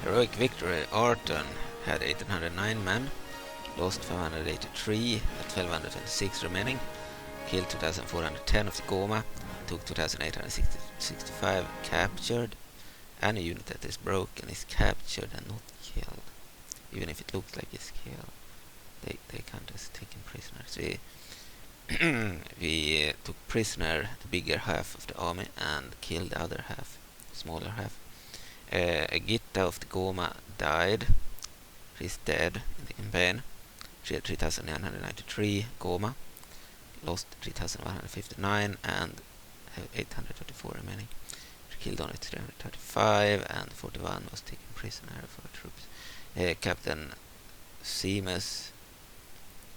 S1: Heroic victory. Arthon had 1809 men, lost 583 at 1226 remaining, killed 2410 of the Gohma, took 2865 captured. Any unit that is broken is captured and not killed. Even if it looks like it's killed, they count as taken prisoners. We took prisoner the bigger half of the army and killed the other half, smaller half. Agitha of the Gohma died. She's dead in the campaign. She had 3,993 Gohma, lost 3,159 and have 834 remaining. She killed only 335 and 41 was taken prisoner for her troops. Captain Seamus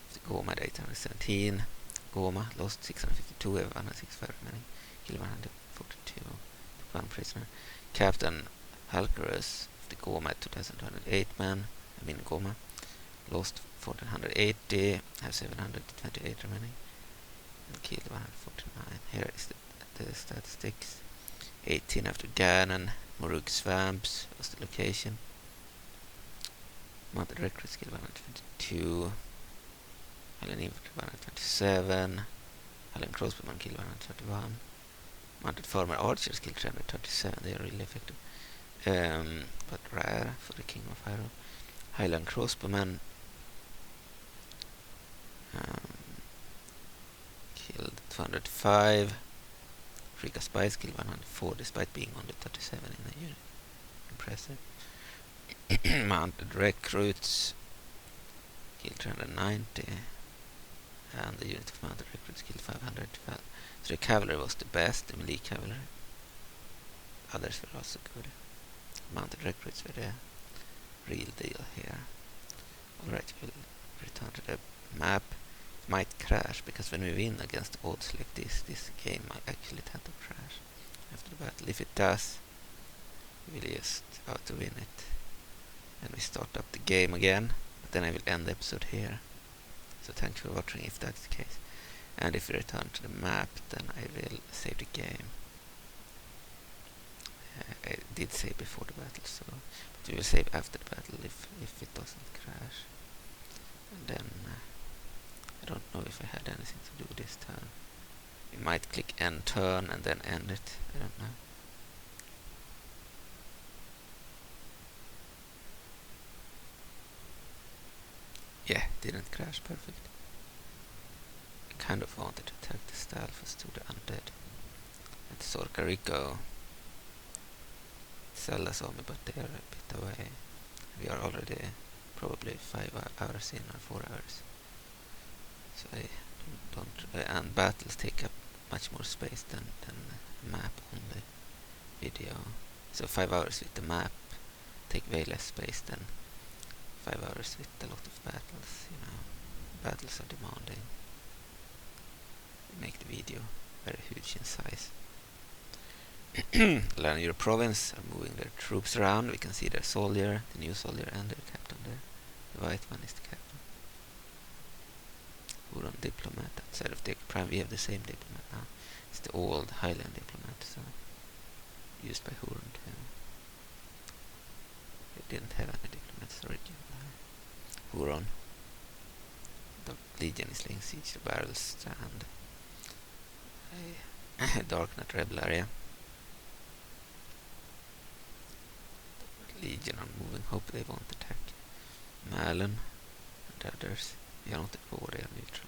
S1: of the Gohma had 817 Gohma, lost 652, have 165 remaining, killed 142, took one prisoner. Captain Halkarus of the Gohma had 2,208 men, Gohma, lost 1,480, have 728 remaining, and killed 149. Here is the statistics. 18 after Ganon, Morug Swamps was the location. Mounted Recruits killed 122, Hylian Infantry 127, Hylian Crossbowmen killed 131, Mounted Farmer Archers killed 337, they are really effective. But rare for the King of Hyrule. Hylian Crossbowmen killed 205. Rika Spies killed 104 despite being only 37 in the unit. Impressive. Mounted recruits killed 390, and the unit of mounted recruits killed 500. So the cavalry was the best, the melee cavalry. Others were also good. Mounted recruits were the real deal here. Alright, we'll return to the map. It might crash, because when we win against odds like this game might actually tend to crash after the battle. If it does, we'll just auto win it. And we start up the game again, but then I will end the episode here. So thanks for watching if that's the case. And if we return to the map, then I will save the game. I did save before the battle, so but we will save after the battle if it doesn't crash. And then I don't know if I had anything to do this turn. We might click end turn and then end it. I don't know. Yeah, didn't crash, perfect. I kind of wanted to attack the Stalfos to the undead. At Sorkariko. Zelda's army, but they are a bit away. We are already probably 5 hours in or 4 hours. So I don't and battles take up much more space than map only video. So 5 hours with the map take way less space than 5 hours with a lot of battles, you know. Battles are demanding. Make the video very huge in size. Labrynna province are moving their troops around. We can see their soldier, the new soldier, and their captain there. The white one is the captain. Huron diplomat outside of the prime. We have the same diplomat now. It's the old Hylian diplomat, so used by Huron too. They didn't have any diplomats originally. Huron. The legion is laying siege to Barrel Strand. A Dark Net rebel area. Legion are moving, hope they won't attack. Malon and others. We are not at war, they are neutral.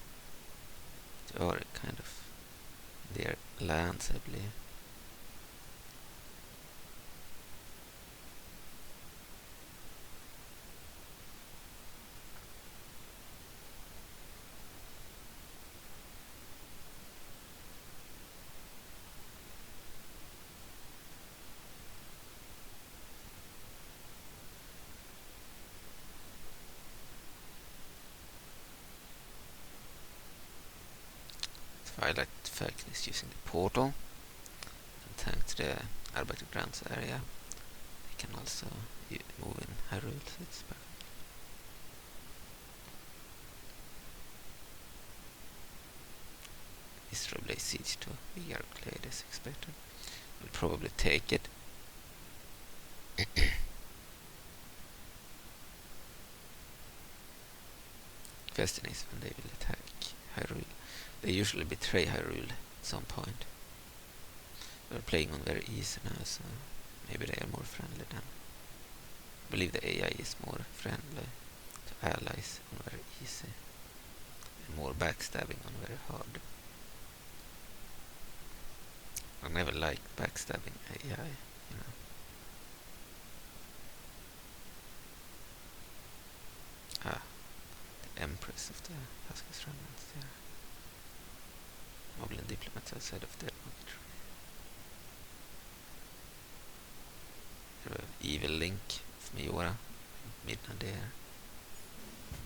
S1: They are kind of their lands, I believe. Twilight faction is using the portal, and thanks to the Argorok the Dragon area, they can also move in Hyrule, so it's perfect. Israel lays siege to Argorok as expected. We'll probably take it. Question is when they will attack Hyrule. They usually betray Hyrule at some point. They're playing on very easy now, so maybe they are more friendly then. I believe the AI is more friendly to allies on very easy, and more backstabbing on very hard. I never liked backstabbing AI, you know. The Empress of the Huskus remnants there. Moblin diplomats outside of their military. Evil Link of Miora, Midna there.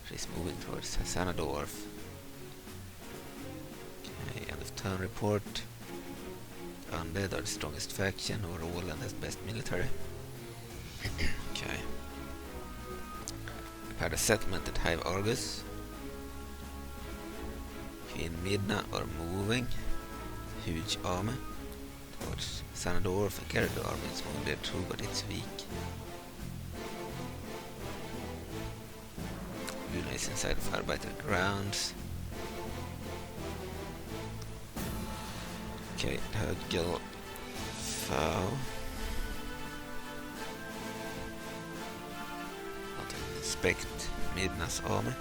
S1: She's moving towards Sanadorf. Okay, end of turn report. Undead are the strongest faction overall and has best military. Okay. Prepare a settlement at Hive Argus. In Midna are moving. Huge army towards Sanadorf. A Gerudo army is moving there too, but it's weak. Luna is inside of Arbiter grounds. Okay, Högel Fau. Not inspect Midna's army.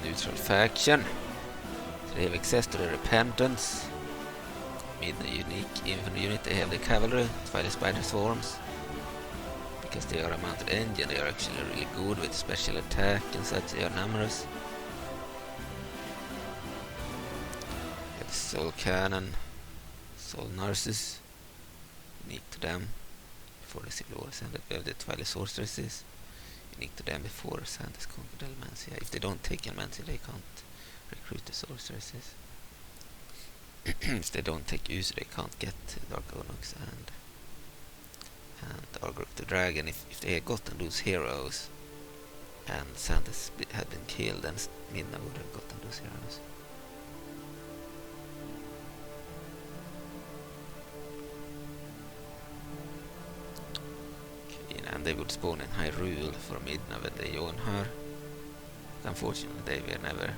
S1: neutral faction. So they have access to the Repentance. Midna unique infantry unit, they have the cavalry, Twili spider swarms. Because they are a mounted engine, they are actually really good with special attack and such, they are numerous. They have the soul cannon, soul nurses, unique to them before the Civil War. And we have the Twili sorceresses, unique to them before Zant has conquered Almansia. If they don't take Almansia, they can't recruit the sorceresses. If they don't take Usu, they can't get Dark Onox and Argorok the Dragon. If they had gotten those heroes and Zant had been killed, then Midna would have gotten those heroes. Okay, and they would spawn in Hyrule for Midna when they join her. Unfortunately, they were never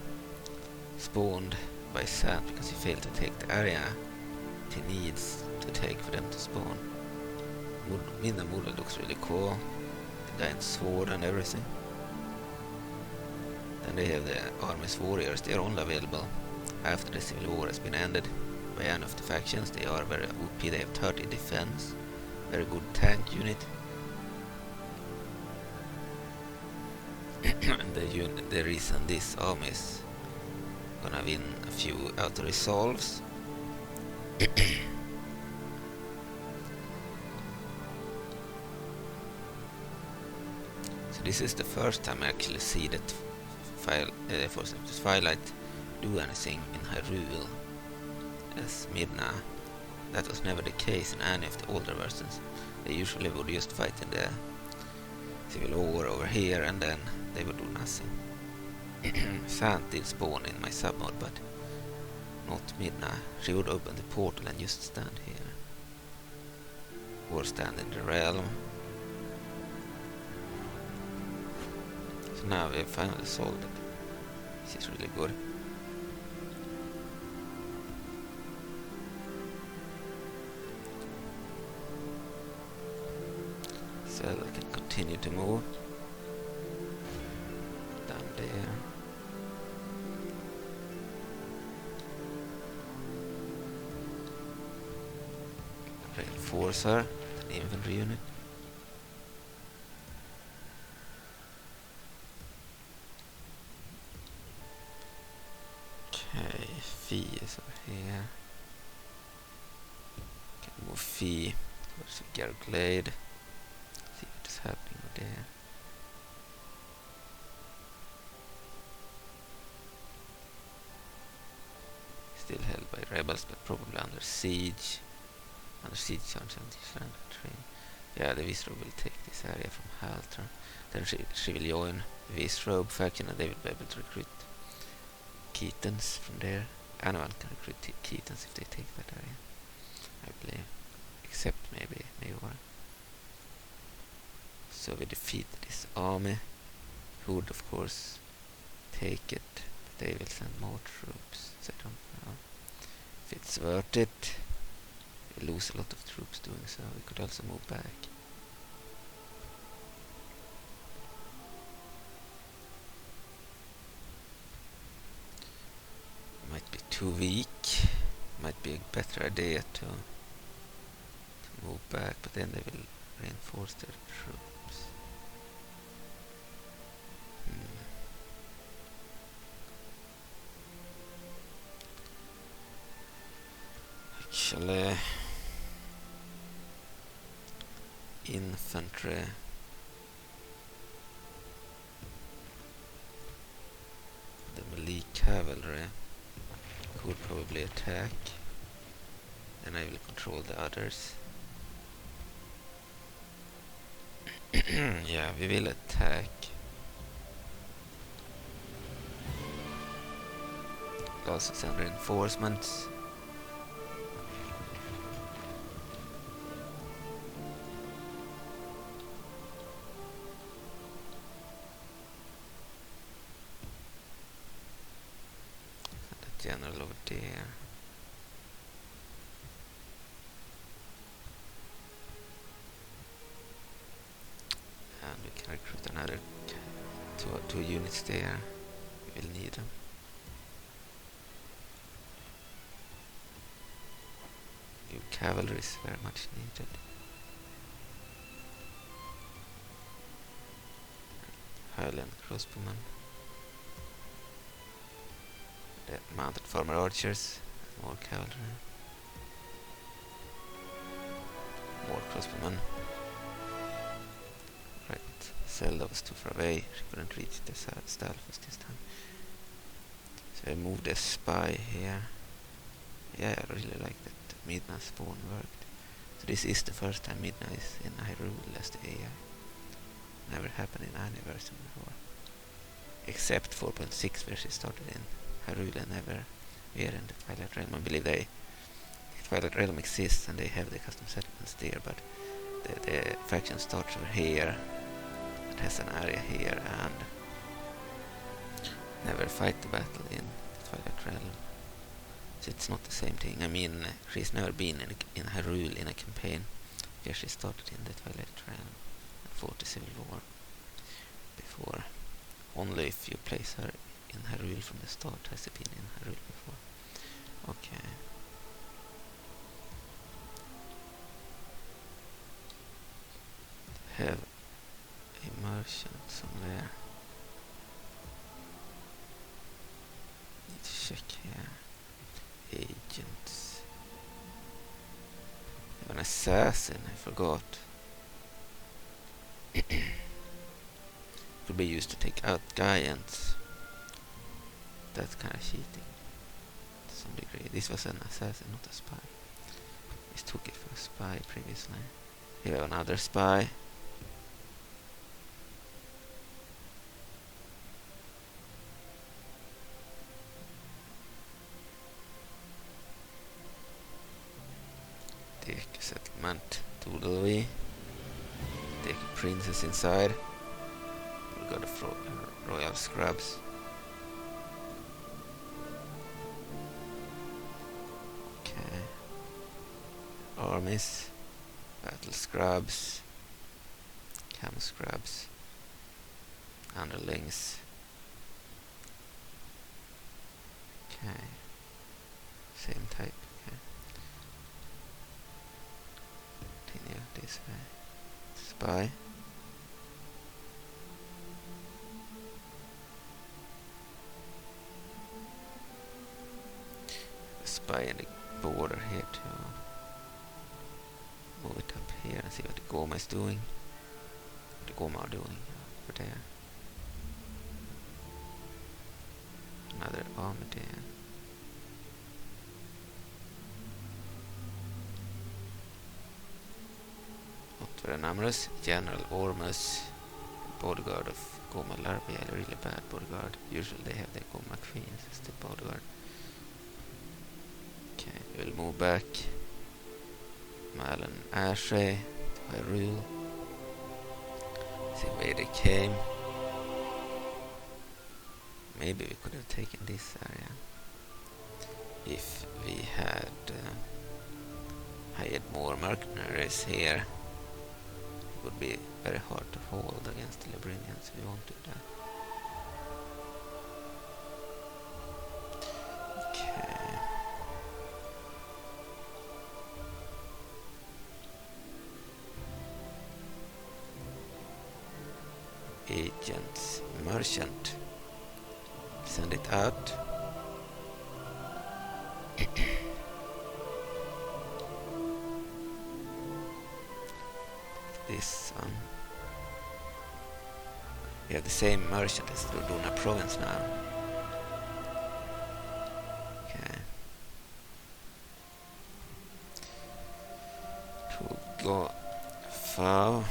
S1: spawned by Zant because he failed to take the area he needs to take for them to spawn. Midna looks really cool. The giant sword and everything. Then they have the army's warriors. They are only available after the Civil War has been ended by any of the factions. They are very OP. They have 30 defense. Very good tank unit. And the reason this army is gonna win a few auto-resolves so this is the first time I actually see that Twilight do anything in Hyrule as Midna. That was never the case in any of the older versions. They usually would just fight in the Civil War over here and then they would do nothing. Zant did spawn in my submod, but not Midna. She would open the portal and just stand here. Or stand in the realm. So now we have finally solved it. This is really good. So I can continue to move. Down there. Reinforce her, an infantry unit. Okay, Fee is over here. Can move Fee towards the Garglade. See what is happening over there. Still held by rebels, but probably under siege. Under siege charge anti-infantry. Yeah, the Visrobe will take this area from Halter. Then she will join the Visrobe faction and they will be able to recruit Keatons from there. Anyone can recruit Keatons if they take that area, I believe. Except maybe Mayor. So we defeat this army, who would of course take it, but they will send more troops, so I don't know if it's worth it. We lose a lot of troops doing so. We could also move back. Might be too weak. Might be a better idea to move back, but then they will reinforce their troops. Actually, infantry. The melee cavalry could probably attack. Then I will control the others. Yeah, we will attack. We'll also send reinforcements. General over there. And we can recruit another two units there will need them. New cavalry is very much needed. Hylian crossbowmen. The mounted farmer archers. More cavalry. More crossbowmen. Right, Zelda was too far away. She couldn't reach the Stalfos this time. So I moved a spy here. Yeah, I really like that Midna spawn worked. So this is the first time Midna is in Hyrule as the AI. Never happened in any version before. Except 4.6 where she started in Hyrule and never here in the Twilight Realm. I believe the Twilight Realm exists and they have the custom settlements there, but the faction starts over here. It has an area here and never fight the battle in the Twilight Realm. So it's not the same thing. I mean, she's never been in Hyrule in a campaign. Yeah, she started in the Twilight Realm and fought the Civil War before. Only if you place her in Hyrule from the start has she been in Hyrule before. Okay. Have a merchant somewhere. Need to check here. Agents. I have an assassin, I forgot. Could be used to take out giants. That's kind of cheating to some degree. This was an assassin, not a spy. We took it for a spy previously. Here we have another spy. Take a settlement, Twili. Take a princess inside. We got a royal scrubs. Okay. Armies, battle scrubs, camo scrubs, underlings. Okay. Same type. Okay. Continue this way. Spy. Spy in the border here to move it up here and see what the Gohma is doing. What the Gohma are doing over there. Another army there. Not very numerous. General Ormus, bodyguard of Gohma Larvae, a really bad bodyguard. Usually they have the Gohma Queens as the bodyguard. Okay, we'll move back. Malon Ashei to Hyrule. See where they came. Maybe we could have taken this area if we had hired more mercenaries here. It would be very hard to hold against the Labrynians. We won't do that. Agents, merchant, send it out. This one. We have the same merchant as the Ordonian province now. Okay. To go far.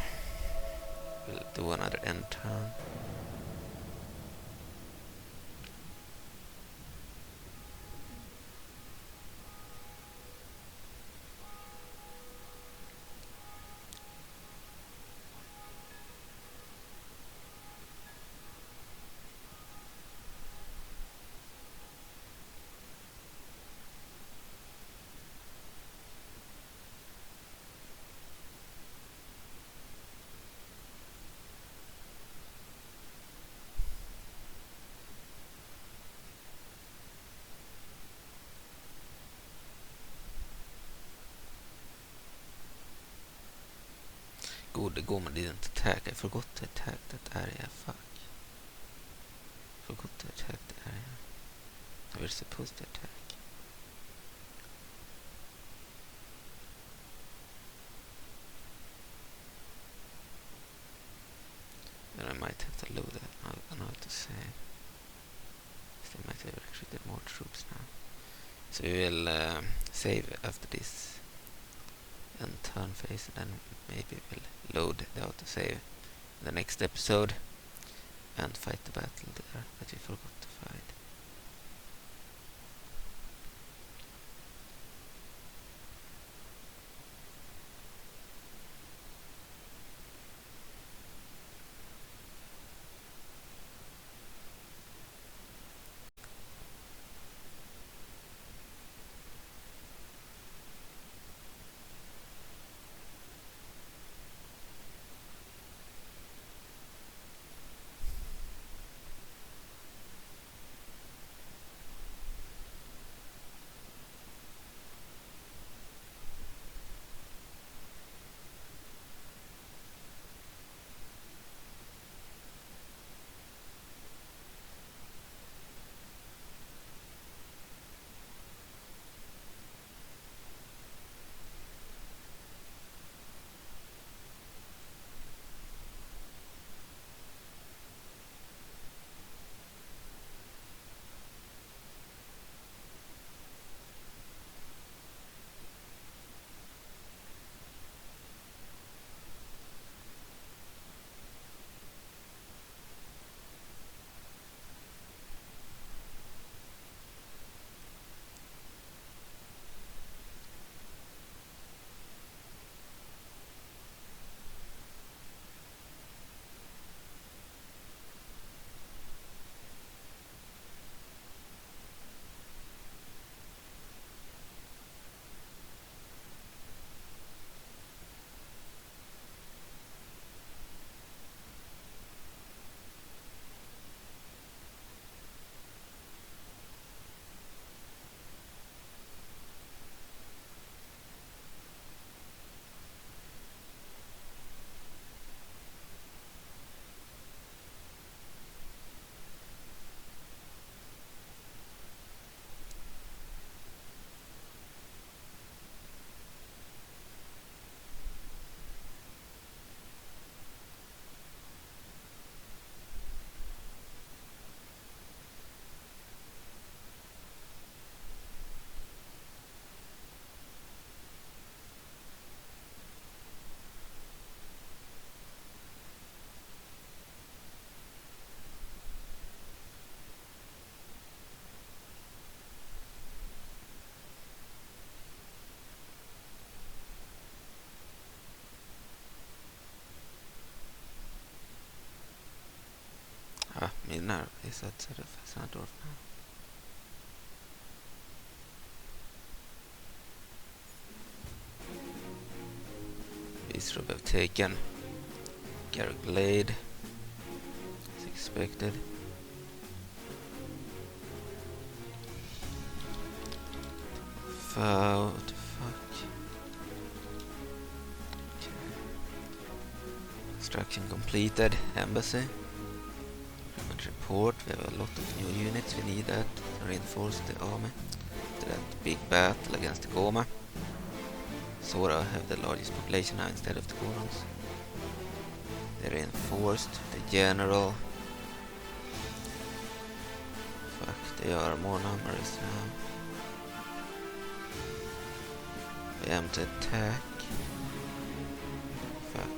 S1: We'll do another end turn. Gohma didn't attack. I forgot to attack that area. Fuck. Forgot to attack the area. We were supposed to attack. Then I might have to load another to save. They might have recruited more troops now. So we will save after this and turn phase, and then maybe we'll load the autosave in the next episode and fight the battle there that we forgot to fight. Midna-half is outside of Sandorf now. Bistro have taken. Garrick Blade as expected. What the fuck? Okay. Construction completed. Embassy. Report. We have a lot of new units. We need that to reinforce the army. After that big battle against the Gohma. Sora have the largest population now instead of the Gorons. They reinforced the general. Fuck, they are more numerous now. We aim to attack. Fuck.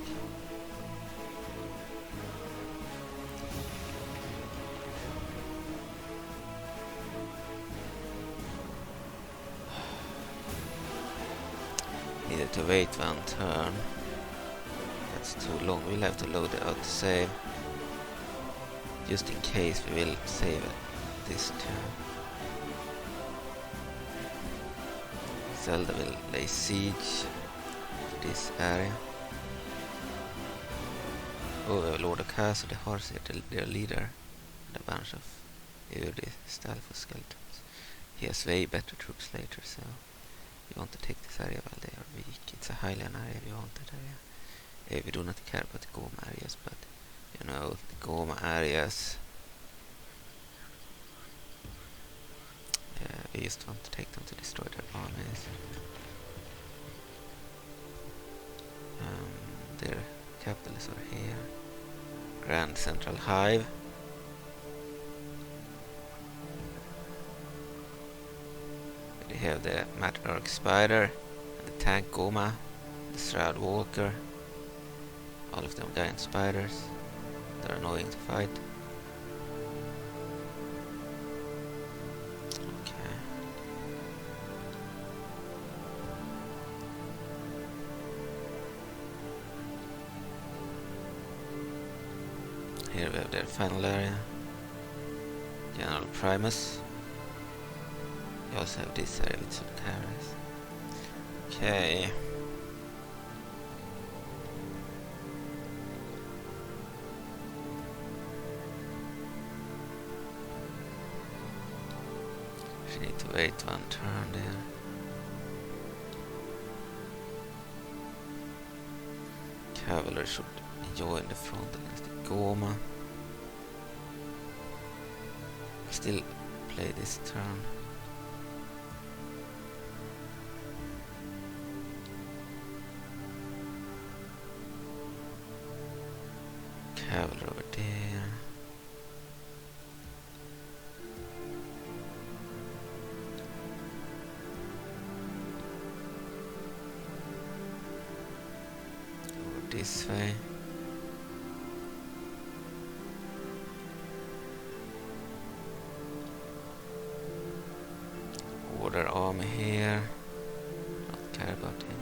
S1: Needed to wait one turn. That's too long. We'll have to load it out to save. Just in case we will save it this turn. Zelda will lay siege to this area. Oh, we have Lord of Castle, the horse here, their leader, and a bunch of Uri Stalfos skeletons. He has way better troops later, so we want to take this area while they are weak. It's a Hylian area, we want that area. We do not care about the Gohma areas, but you know, the Gohma areas, we just want to take them to destroy their armies. Their capitals are here. Grand Central Hive. We have the Matriarch Spider, and the Tank Gohma, the Shroud Walker. All of them giant spiders. They're annoying to fight. Okay. Here we have their final area. General Primus. We also have this area with some carriers. Okay. We need to wait one turn there. Cavalry should join the front against the Gohma. Still play this turn. Cavalry over there. Over this way. Order army here. Not care about him.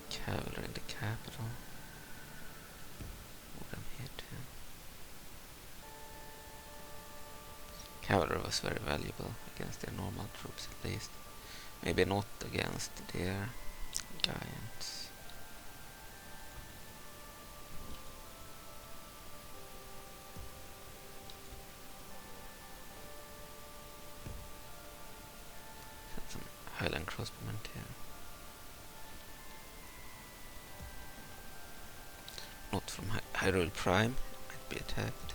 S1: Cavalry in the capital. Move them here too. Cavalry was very valuable against their normal troops at least. Maybe not against their giants. Some Hylian crossbowmen here. Not from Hyrule Prime, might be attacked.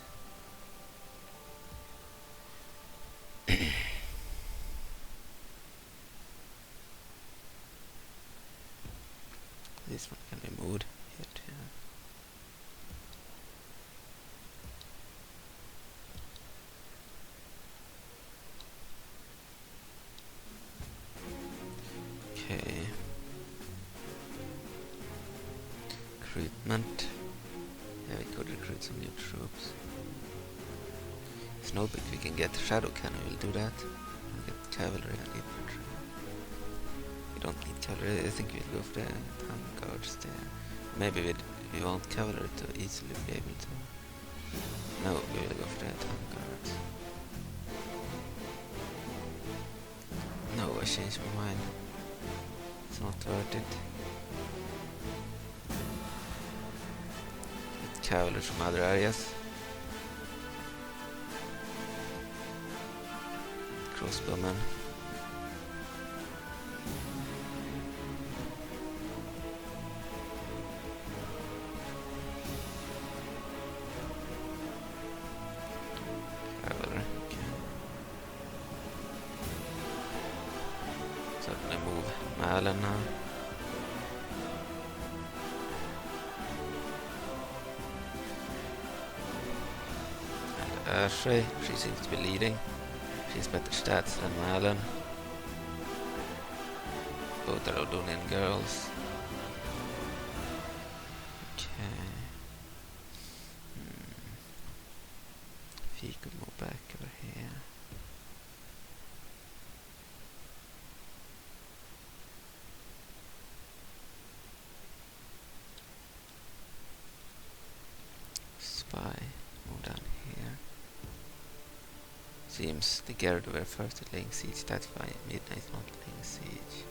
S1: This one can be moved here too. Okay. Recruitment. Yeah, we could recruit some new troops. It's no big, we can get Shadow Cannon, we'll do that. And get cavalry and infantry. We don't need cavalry, I think we'll go for the town guards there. Maybe we want cavalry to easily be able to... No, we will go for the town guards. No, I changed my mind. It's not worth it. Cavalry from other areas. Crossbowmen. Cavalry, okay. Certainly move Malon now. Ashei, she seems to be leading. She's better stats than Malon. Both are Ordonian girls. Okay. If he could move back over here. Spy, move down here. Seems the Gyarados were first at laying siege, that's why Midna is not laying siege.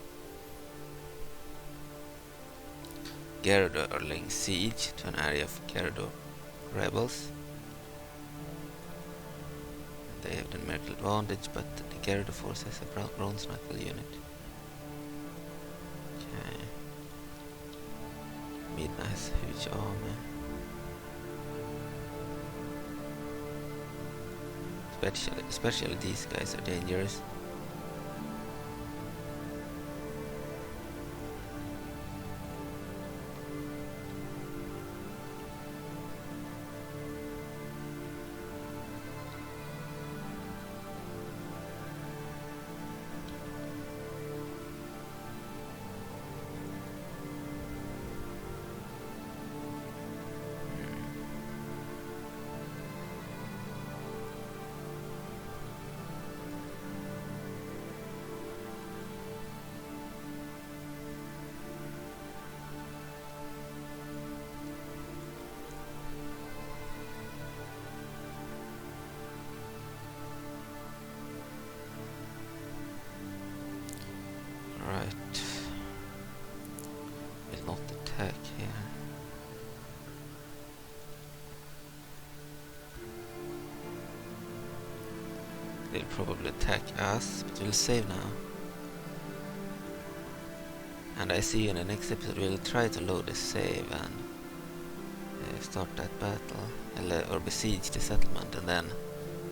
S1: Gyarados are laying siege to an area of Gyarados rebels. they have the numerical advantage, but the Gyarados force has a bronze knuckle unit. Okay. Midna has huge armor. Especially these guys are dangerous. Right. Will not attack here. They'll probably attack us, but we'll save now. And I see in the next episode we'll try to load a save and start that battle, or besiege the settlement, and then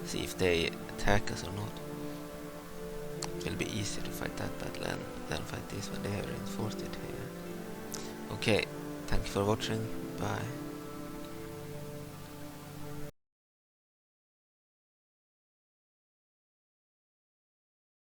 S1: see if they attack us or not. It will be easier to fight that battle and then fight this when they have reinforced it here. Okay, thank you for watching, bye.